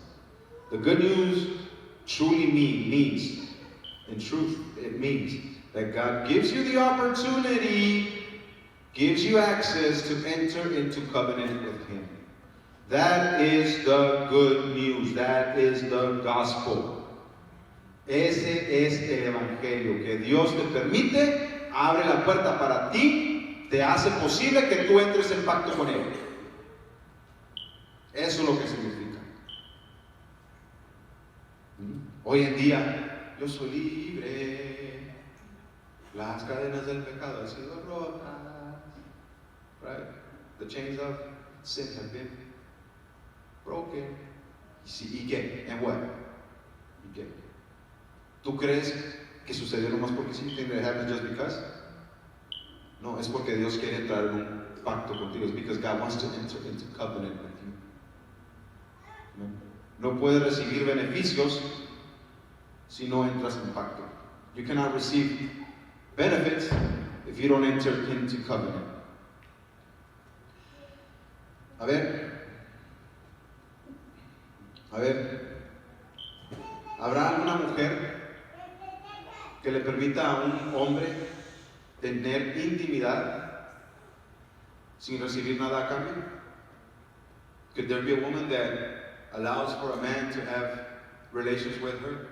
S1: The good news truly means, in truth, it means that God gives you the opportunity, gives you access to enter into covenant with Him. That is the good news. That is the gospel. Ese es el evangelio, que Dios te permite, abre la puerta para ti, te hace posible que tú entres en pacto con Él. Eso es lo que significa. Hoy en día, yo soy libre, las cadenas del pecado han sido rotas, right? The chains of sin have been broken. ¿Y qué? ¿En what? ¿Y qué? ¿Tú crees que sucedió nomás porque sí? ¿Think that happened just because? No, es porque Dios quiere entrar en un pacto contigo. It's because God wants to enter into covenant with you. No puedes recibir beneficios si no entras en pacto. You cannot receive benefits if you don't enter into covenant. A ver. ¿Habrá alguna mujer que le permita a un hombre tener intimidad sin recibir nada a cambio? Could there be a woman that allows for a man to have relations with her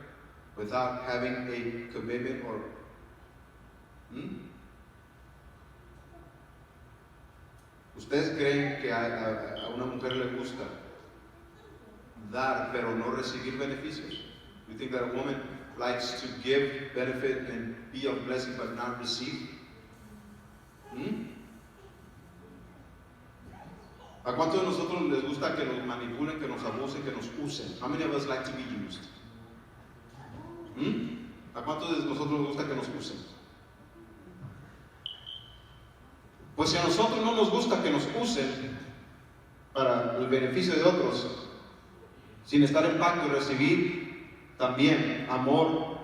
S1: without having a commitment or ¿Ustedes creen que a una mujer le gusta dar pero no recibir beneficios? You think that a woman likes to give benefit and be of blessing but not receive? ¿A cuántos de nosotros les gusta que nos manipulen, que nos abusen, que nos usen? How many of us like to be used? ¿A cuántos de nosotros nos gusta que nos usen? Pues si a nosotros no nos gusta que nos usen para el beneficio de otros, sin estar en pacto y recibir también amor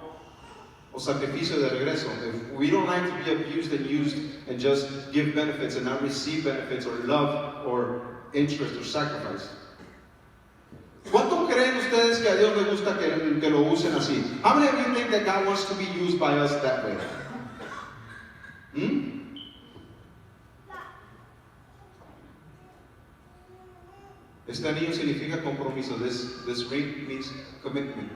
S1: o sacrificio de regreso. If we don't like to be abused and used and just give benefits and not receive benefits or love or interest or sacrifice. ¿Cuánto creen ustedes que a Dios le gusta que lo usen así? How many of you think that God wants to be used by us that way? Este anillo significa compromiso. This ring means commitment.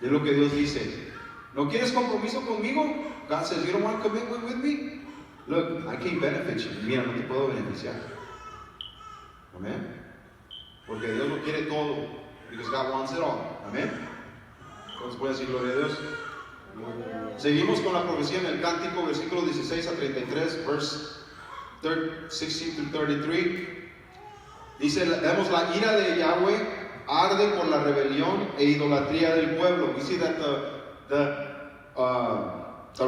S1: Es lo que Dios dice. ¿No quieres compromiso conmigo? God says, you don't want commitment with me? Look, I can't benefit you. Mira, no te puedo beneficiar. Amén. Porque Dios lo quiere todo. Because God wants it all. Amén. ¿Cuántos pueden decir gloria a Dios? Seguimos con la profecía en el cántico, versículo 16 a 33, verse 16 to 33. Dice, vemos la ira de Yahweh arde por la rebelión e idolatría del pueblo. We see that the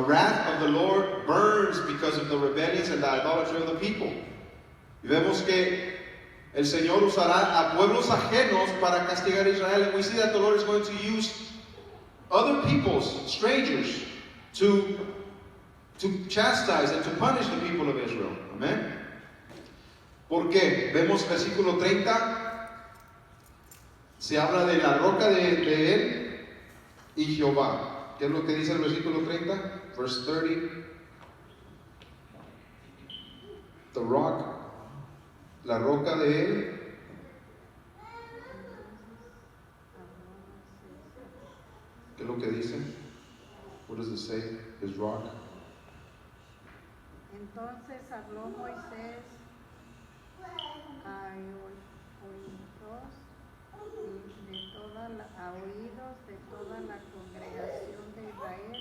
S1: wrath of the Lord burns because of the rebellions and the idolatry of the people. Y vemos que el Señor usará a pueblos ajenos para castigar a Israel. And we see that the Lord is going to use other peoples, strangers, to chastise and to punish the people of Israel. Amen. ¿Por qué? Vemos versículo 30, se habla de la roca de él y Jehová. ¿Qué es lo que dice el versículo 30? Verse 30. The rock, la roca de él. ¿Qué es lo que dice? What does it say? His rock.
S3: Entonces habló Moisés a oídos de toda la congregación de Israel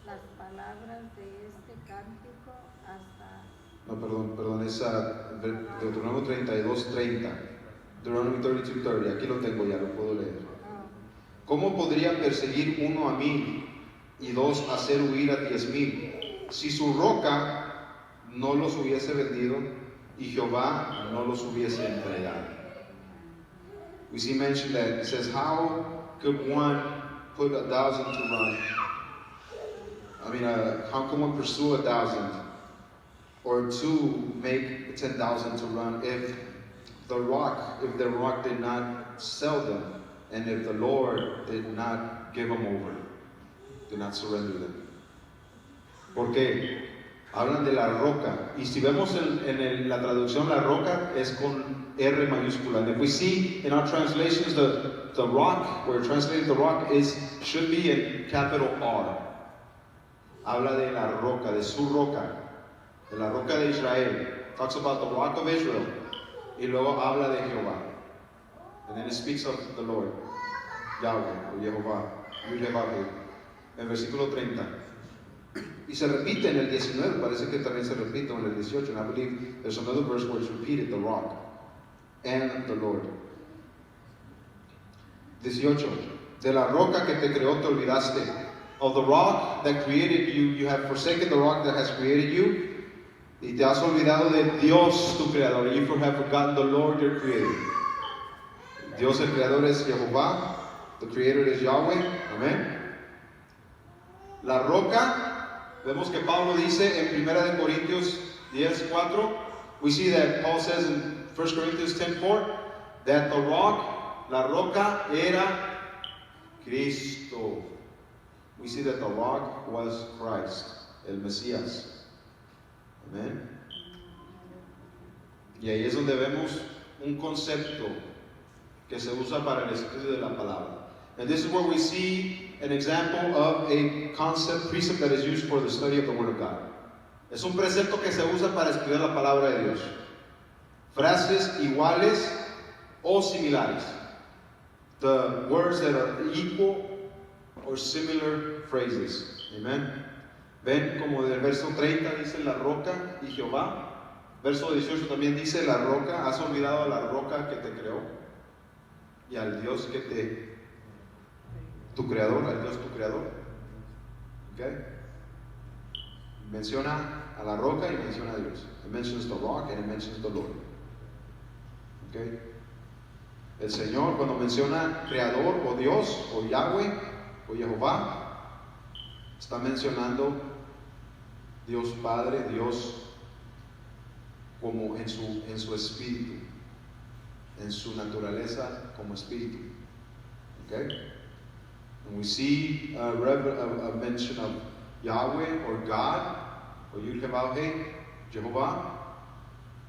S3: las palabras de este cántico hasta...
S1: No, perdón, es Deuteronomio 32:30. Deuteronomy 32:30, aquí lo tengo ya, lo puedo leer. ¿Cómo podría perseguir 1 a 1000 y 2 hacer huir a 10,000 si su roca no los hubiese vendido y Jehová no los hubiese entregado? We see mentioned that it says, how could one put 1,000 to run? How can one pursue 1,000 or 2 make 10,000 to run if the rock did not sell them and if the Lord did not give them over, did not surrender them? Porque hablan de la roca, y si vemos en la traducción, la roca es con R mayúscula. And if we see in our translations, the rock, where translated the rock should be in capital R. Habla de la roca, de su roca, de la roca de Israel. Talks about the rock of Israel. Y luego habla de Jehová. And then it speaks of the Lord, Yahweh, o Jehová, en versículo 30. Y se repite en el 19, parece que también se repite en el 18, and I believe there's another verse where it's repeated, the rock and the Lord. 18. De la roca que te creó te olvidaste. Of the rock that created you, you have forsaken the rock that has created you. Y te has olvidado de Dios tu creador. You have forgotten the Lord your creator. Dios el creador es Jehová. The creator is Yahweh. Amén. La roca, vemos que Pablo dice en 1 Corintios 10:4. We see that Paul says in 1 Corinthians 10:4 that the rock, la roca era Cristo. We see that the rock was Christ, el Mesías. Amén. Y ahí es donde vemos un concepto que se usa para el estudio de la palabra. And this is where we see an example of a precept that is used for the study of the Word of God. Es un precepto que se usa para estudiar la palabra de Dios. Frases iguales o similares. The words that are equal or similar phrases. Amen. Ven como del verso 30 dice la roca y Jehová. Verso 18 también dice la roca. Has olvidado a la roca que te creó y al Dios que tu creador, al Dios tu creador. Okay. Menciona a la roca y menciona a Dios. It mentions the rock and it mentions the Lord. Okay. El Señor cuando menciona creador o Dios o Yahweh o Jehová está mencionando Dios Padre, Dios como en su espíritu, en su naturaleza como espíritu. Okay? And we see a mention of Yahweh or God or Yud-Heh-Vav-Heh, Jehovah.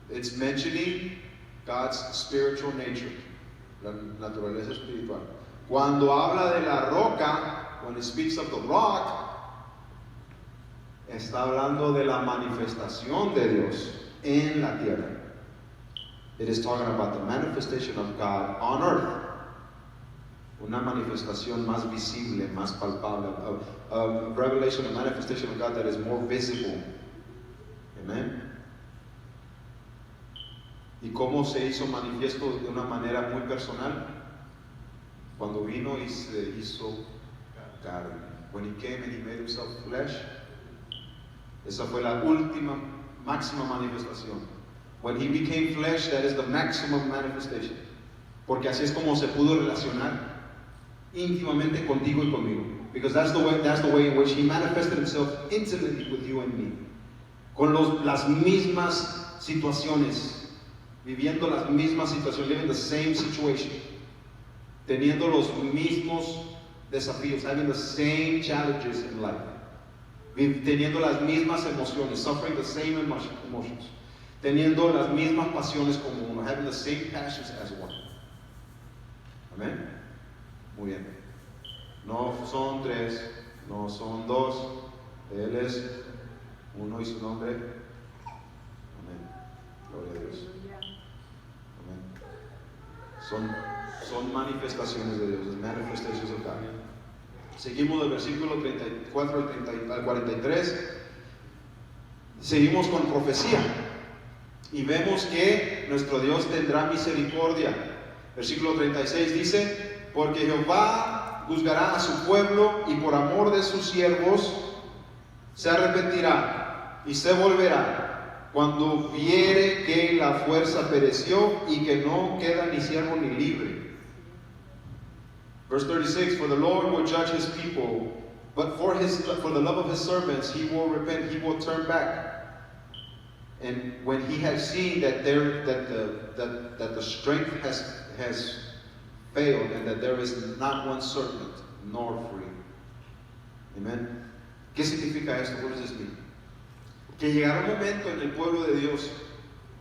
S1: It's mentioning God's spiritual nature, la naturaleza espiritual. Cuando habla de la roca, when it speaks of the rock, está hablando de la manifestación de Dios en la tierra. It is talking about the manifestation of God on earth. una manifestación más visible, más palpable, a revelation, a manifestation of God that is more visible. Amen. ¿Y cómo se hizo manifiesto de una manera muy personal? Cuando vino y se hizo carne. When he came and he made himself flesh. Esa fue la última, máxima manifestación. When he became flesh, that is the maximum manifestation. Porque así es como se pudo relacionar íntimamente contigo y conmigo. Because that's the way in which he manifested himself intimately with you and me. Con las mismas situaciones, viviendo las mismas situaciones, living the same situation, teniendo los mismos desafíos, having the same challenges in life, teniendo las mismas emociones, suffering the same emotions, teniendo las mismas pasiones como uno, having the same passions as one. Amén. Muy bien. No son tres, no son dos, Él es uno y su nombre. Amén. Gloria a Dios. Amén. Son manifestaciones de Dios, manifestations of God. Seguimos del versículo 34 al 43. Seguimos con profecía. Y vemos que nuestro Dios tendrá misericordia. Versículo 36 dice: porque Jehová juzgará a su pueblo y por amor de sus siervos se arrepentirá y se volverá cuando viere que la fuerza pereció y que no queda ni siervo ni libre. Verse 36, for the Lord will judge his people, but for the love of his servants he will repent, he will turn back. And when he has seen that the strength has failed and that there is not one servant nor free. Amen. ¿Qué significa esto? What does this mean? Que llegará un momento en el pueblo de Dios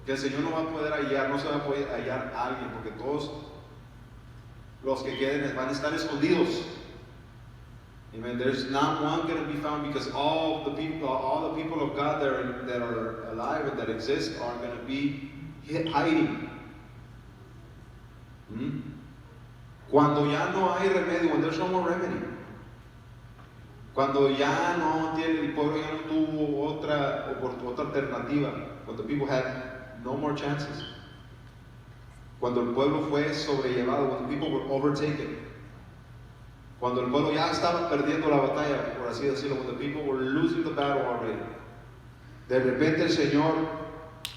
S1: que el Señor no va a poder hallar, no se va a poder hallar a alguien, porque todos los que queden van a estar escondidos. Amen. There's not one going to be found, because all the people of God that are alive and that exist are going to be hiding. Cuando ya no hay remedio, when there's no more remedy. Cuando ya no tiene, el pueblo ya no tuvo otra alternativa. When the people had no more chances. Cuando el pueblo fue sobrellevado, when the people were overtaken. Cuando el pueblo ya estaba perdiendo la batalla, por así decirlo, when the people were losing the battle already. De repente el Señor,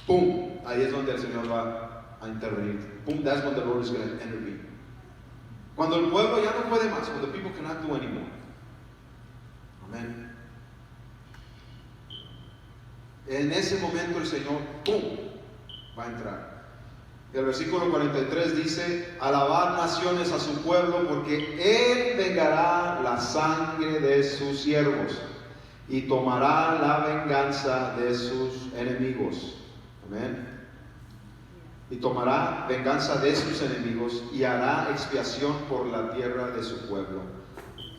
S1: ¡pum! Ahí es donde el Señor va a intervenir. ¡Pum! That's when the Lord is going to intervene. Cuando el pueblo ya no puede más, when the people cannot do anymore. Amén. En ese momento el Señor, ¡pum!, va a entrar. El versículo 43 dice: alabad naciones a su pueblo, porque Él vengará la sangre de sus siervos y tomará la venganza de sus enemigos. Amén. Y tomará venganza de sus enemigos y hará expiación por la tierra de su pueblo.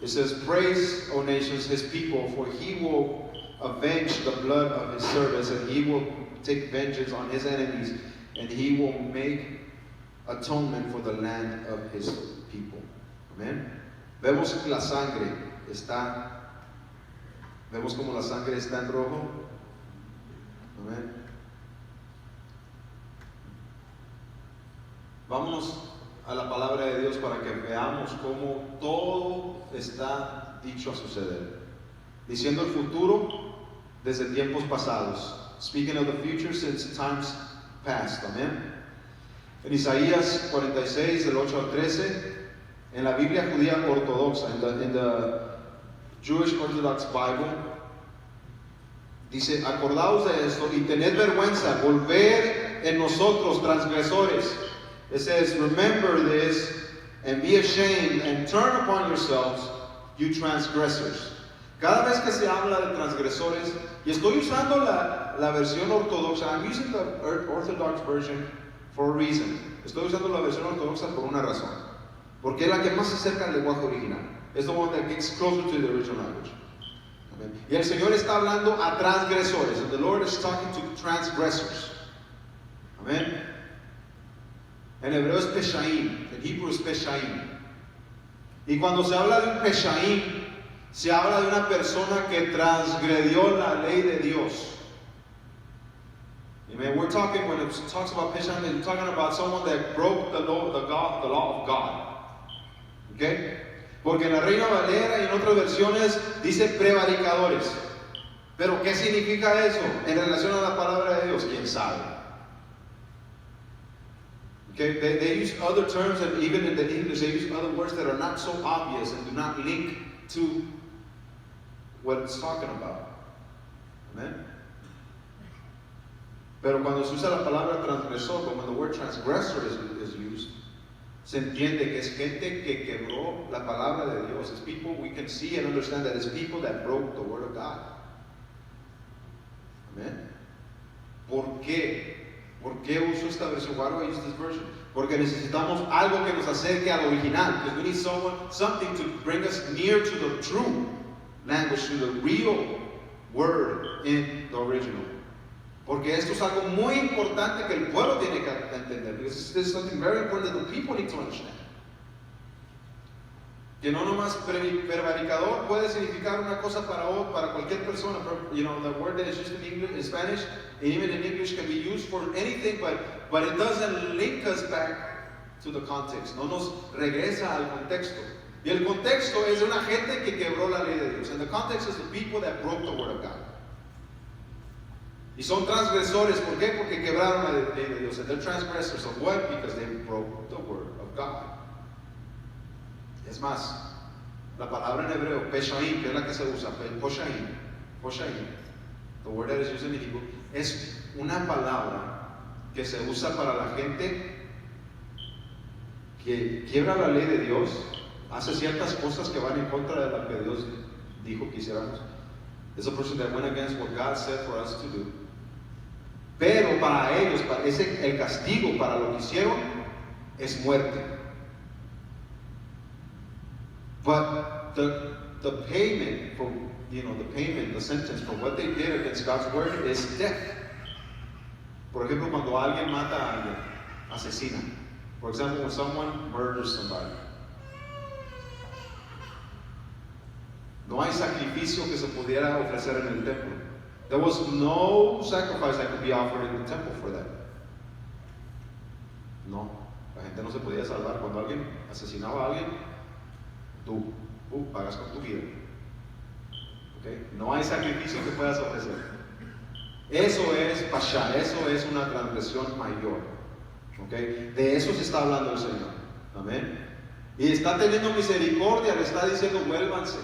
S1: It says, praise, O nations, his people, for he will avenge the blood of his servants, and he will take vengeance on his enemies, and he will make atonement for the land of his people. Amén. Vemos como la sangre está en rojo. Amén. Vámonos a la palabra de Dios para que veamos cómo todo está dicho a suceder. Diciendo el futuro desde tiempos pasados. Speaking of the future since times past. Amén. En Isaías 46, del 8 al 13, en la Biblia judía ortodoxa, in the Jewish Orthodox Bible, dice: acordaos de esto y tened vergüenza, volver en nosotros transgresores. It says, remember this and be ashamed and turn upon yourselves, you transgressors. Cada vez que se habla de transgresores, y estoy usando la versión ortodoxa, I'm using the Orthodox version for a reason. Estoy usando la versión ortodoxa por una razón. Porque es la que más se acerca al lenguaje original. Es the one that gets closer to the original language. Amen. Y el Señor está hablando a transgresores. And the Lord is talking to transgressors. Amen. En hebreo es peshaim. En Hebrew es peshaim. Y cuando se habla de un peshaim, se habla de una persona que transgredió la ley de Dios. Amen. We're talking, when it talks about peshaim, we're talking about someone that broke the law of God. Okay? Porque en la Reina Valera y en otras versiones dice prevaricadores. Pero ¿qué significa eso en relación a la palabra de Dios? ¿Quién sabe? Okay, they use other terms, and even in the English, they use other words that are not so obvious and do not link to what it's talking about. Amen. Pero cuando se usa la palabra transgresor, como the word transgressor is used, se entiende que es gente que quebró la palabra de Dios. It's people, we can see and understand that it's people that broke the word of God. Amen. ¿Por qué? ¿Por qué uso esta versión? Why do I use this version? Porque necesitamos algo que nos acerque al original. Because we need something to bring us near to the true language, to the real word in the original. Porque esto es algo muy importante que el pueblo tiene que entender. Because this is something very important that the people need to understand. Que no nomás prevaricador puede significar una cosa para cualquier persona. You know, the word that is used in English, in Spanish, and even in English can be used for anything, but it doesn't link us back to the context. No nos regresa al contexto. Y el contexto es de una gente que quebró la ley de Dios. And the context is the people that broke the word of God. Y son transgresores, ¿por qué? Porque quebraron la ley de Dios. And they're transgressors of what? Because they broke the word of God. Es más, la palabra en hebreo, peshaim, que es la que se usa, poshaim, the word that is used in Hebrew, es una palabra que se usa para la gente que quiebra la ley de Dios, hace ciertas cosas que van en contra de lo que Dios dijo que hiciéramos. Es a person that went against what God said for us to do. Pero para ellos, el castigo para lo que hicieron es muerte. But the payment for, the sentence for what they did against God's word is death. Por ejemplo, cuando alguien mata a alguien, asesina. For example, when someone murders somebody. No hay sacrificio que se pudiera ofrecer en el templo. There was no sacrifice that could be offered in the temple for that. No, la gente no se podía salvar. Cuando alguien asesinaba a alguien, tú pagas con tu vida. Okay? No hay sacrificio que puedas ofrecer. Eso es pasha, eso es una transgresión mayor. Okay? De eso se está hablando el Señor. Amén. Y está teniendo misericordia, le está diciendo vuélvanse.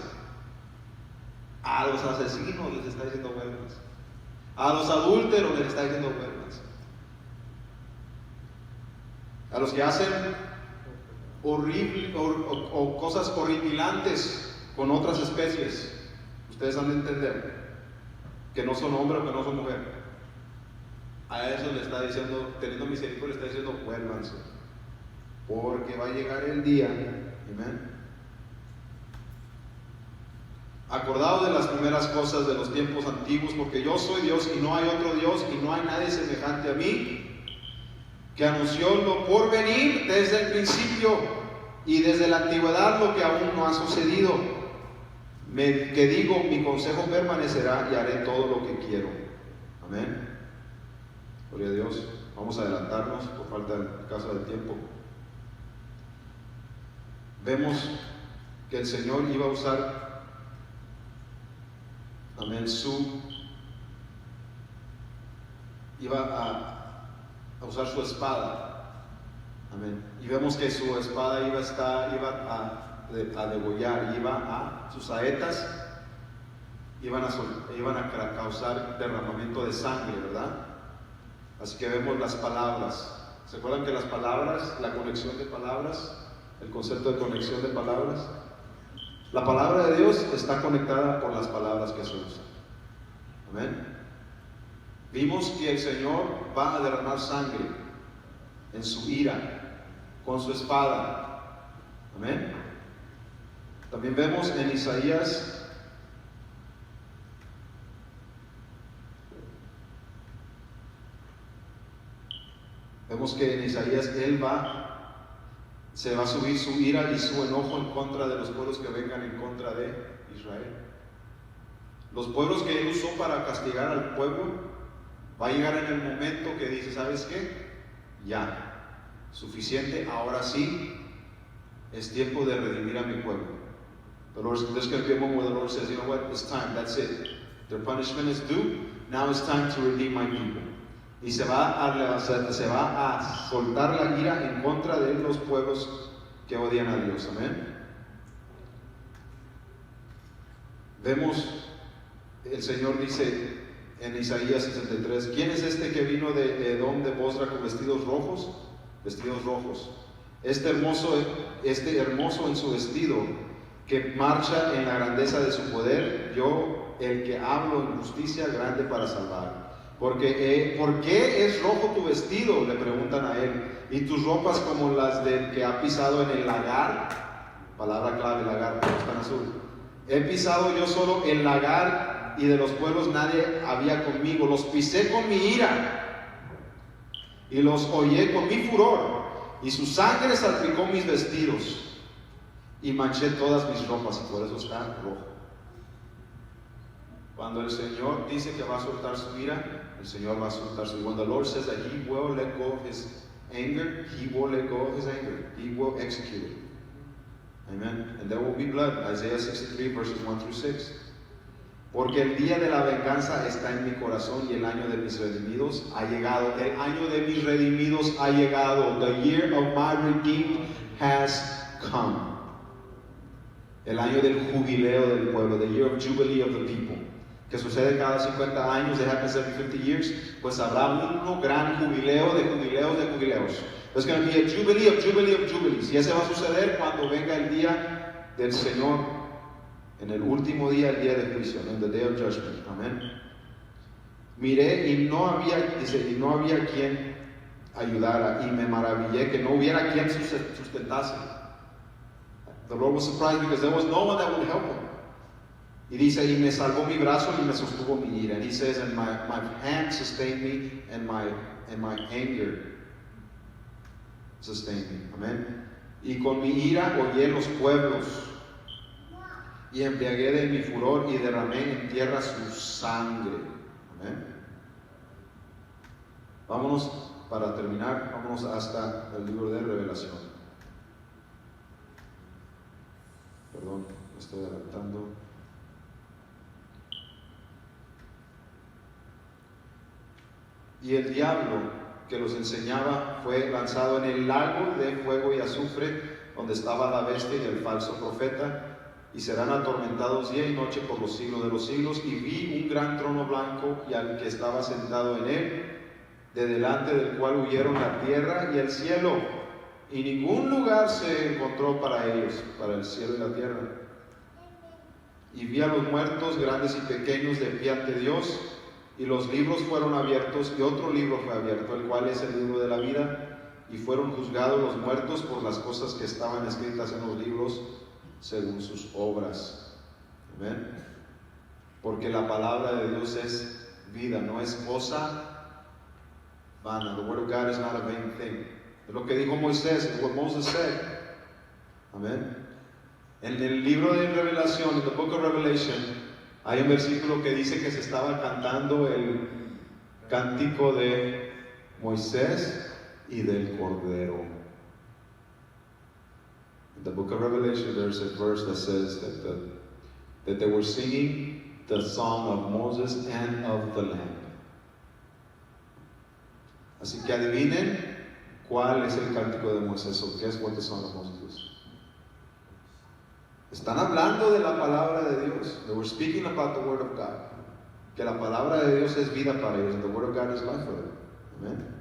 S1: A los asesinos les está diciendo vuélvanse. A los adúlteros les está diciendo vuélvanse. A los que hacen horrible o cosas horripilantes con otras especies, ustedes han de entender que no son hombre o que no son mujer. A eso le está diciendo, teniendo misericordia, le está diciendo vuélvanse, porque va a llegar el día, amén. Acordaos de las primeras cosas de los tiempos antiguos, porque yo soy Dios y no hay otro Dios y no hay nadie semejante a mí, que anunció lo por venir desde el principio y desde la antigüedad lo que aún no ha sucedido. Que digo, mi consejo permanecerá y haré todo lo que quiero. Amén. Gloria a Dios. Vamos a adelantarnos por falta del caso del tiempo. Vemos que el Señor iba a usar, amén, iba a usar su espada. Amén. Y vemos que su espada iba a degollar, sus saetas iban a causar derramamiento de sangre, ¿verdad? Así que vemos las palabras. ¿Se acuerdan que las palabras, la conexión de palabras, el concepto de conexión de palabras? La palabra de Dios está conectada por las palabras que se usan. Amén. Vimos que el Señor va a derramar sangre en su ira con su espada. Amén. También vemos en Isaías se va a subir su ira y su enojo en contra de los pueblos que vengan en contra de Israel. Los pueblos que Él usó para castigar al pueblo, va a llegar en el momento que dice, ¿sabes qué? Ya, suficiente, ahora sí, es tiempo de redimir a mi pueblo. The Lord, there's going to be a moment where the Lord says, you know what, it's time, that's it. Their punishment is due, now it's time to redeem my people. Y se va a soltar la ira en contra de los pueblos que odian a Dios. Amén. Vemos, el Señor dice en Isaías 63, ¿quién es este que vino de Edom de Bosra con vestidos rojos? Vestidos rojos. Este hermoso en su vestido, que marcha en la grandeza de su poder, yo, el que hablo en justicia, grande para salvar. ¿Por qué es rojo tu vestido?, le preguntan a él, y tus ropas como las del que ha pisado en el lagar. Palabra clave, lagar, pero está en azul. He pisado yo solo el lagar, y de los pueblos nadie había conmigo. Los pisé con mi ira, y los hollé con mi furor, y su sangre salpicó mis vestidos, y manché todas mis ropas, y por eso está rojo. Cuando el Señor dice que va a soltar su ira, el Señor va a soltar su ira. When the Lord says that He will let go of His anger, He will let go of His anger. He will execute it. Amen. And there will be blood. Isaiah 63 verses 1 through 6. Porque el día de la venganza está en mi corazón y el año de mis redimidos ha llegado. El año de mis redimidos ha llegado. The year of my redeemed has come. El año del jubileo del pueblo. The year of jubilee of the people. Que sucede cada 50 años, it happens every 50 years, pues habrá un gran jubileo de jubileos de jubileos. There's going to be a jubilee of jubilee of jubilees. Y ese va a suceder cuando venga el día del Señor, en el último día, el día de juicio, en the day of judgment. Amén. Miré y no había quien ayudara, y me maravillé que no hubiera quien sustentase. The Lord was surprised because there was no one that would help him. Y dice, y me salvó mi brazo y me sostuvo mi ira. And he says, and my hand sustained me, and my anger sustained me. Amén. Y con mi ira hollé los pueblos, y embriagué de mi furor, y derramé en tierra su sangre. Amén. Vámonos, para terminar, vámonos hasta el libro de Revelación. Perdón, me estoy adelantando. Y el diablo que los enseñaba fue lanzado en el lago de fuego y azufre, donde estaba la bestia y el falso profeta, y serán atormentados día y noche por los siglos de los siglos. Y vi un gran trono blanco y al que estaba sentado en él, de delante del cual huyeron la tierra y el cielo, y ningún lugar se encontró para ellos, para el cielo y la tierra. Y vi a los muertos, grandes y pequeños, de pie ante Dios. Y los libros fueron abiertos, y otro libro fue abierto, el cual es el libro de la vida, y fueron juzgados los muertos por las cosas que estaban escritas en los libros según sus obras. Amén. Porque la palabra de Dios es vida, no es cosa vana. The word of God is not a vain thing. Es lo que dijo Moisés, es what Moses said. Amén. En el libro de Revelación, en the book of Revelation, hay un versículo que dice que se estaba cantando el cántico de Moisés y del Cordero. In the book of Revelation, there's a verse that says that they were singing the song of Moses and of the Lamb. Así que adivinen cuál es el cántico de Moisés, o guess what the song of Moses is. Están hablando de la palabra de Dios. They were speaking about the word of God. Que la palabra de Dios es vida para ellos. And the word of God is life for them. Amen.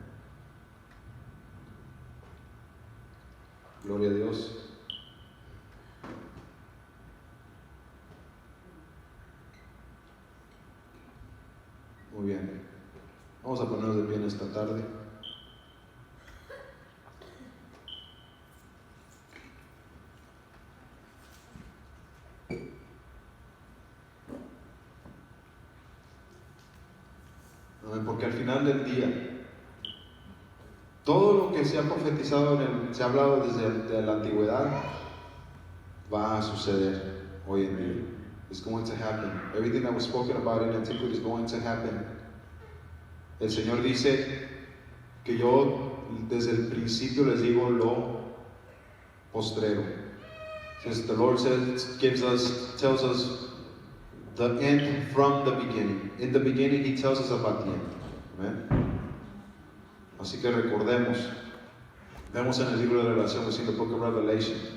S1: Gloria a Dios. Muy bien. Vamos a ponernos de pie en esta tarde. Porque al final del día Todo lo que se ha profetizado, se ha hablado desde la antigüedad, va a suceder hoy en día. It's going to happen. Everything that was spoken about in antiquity is going to happen. El Señor dice que yo desde el principio les digo lo postrero. Since the Lord tells us the end from the beginning. In the beginning, He tells us about the end. Amen. Así que recordemos. Vemos en el libro de Revelación, in the book of Revelation.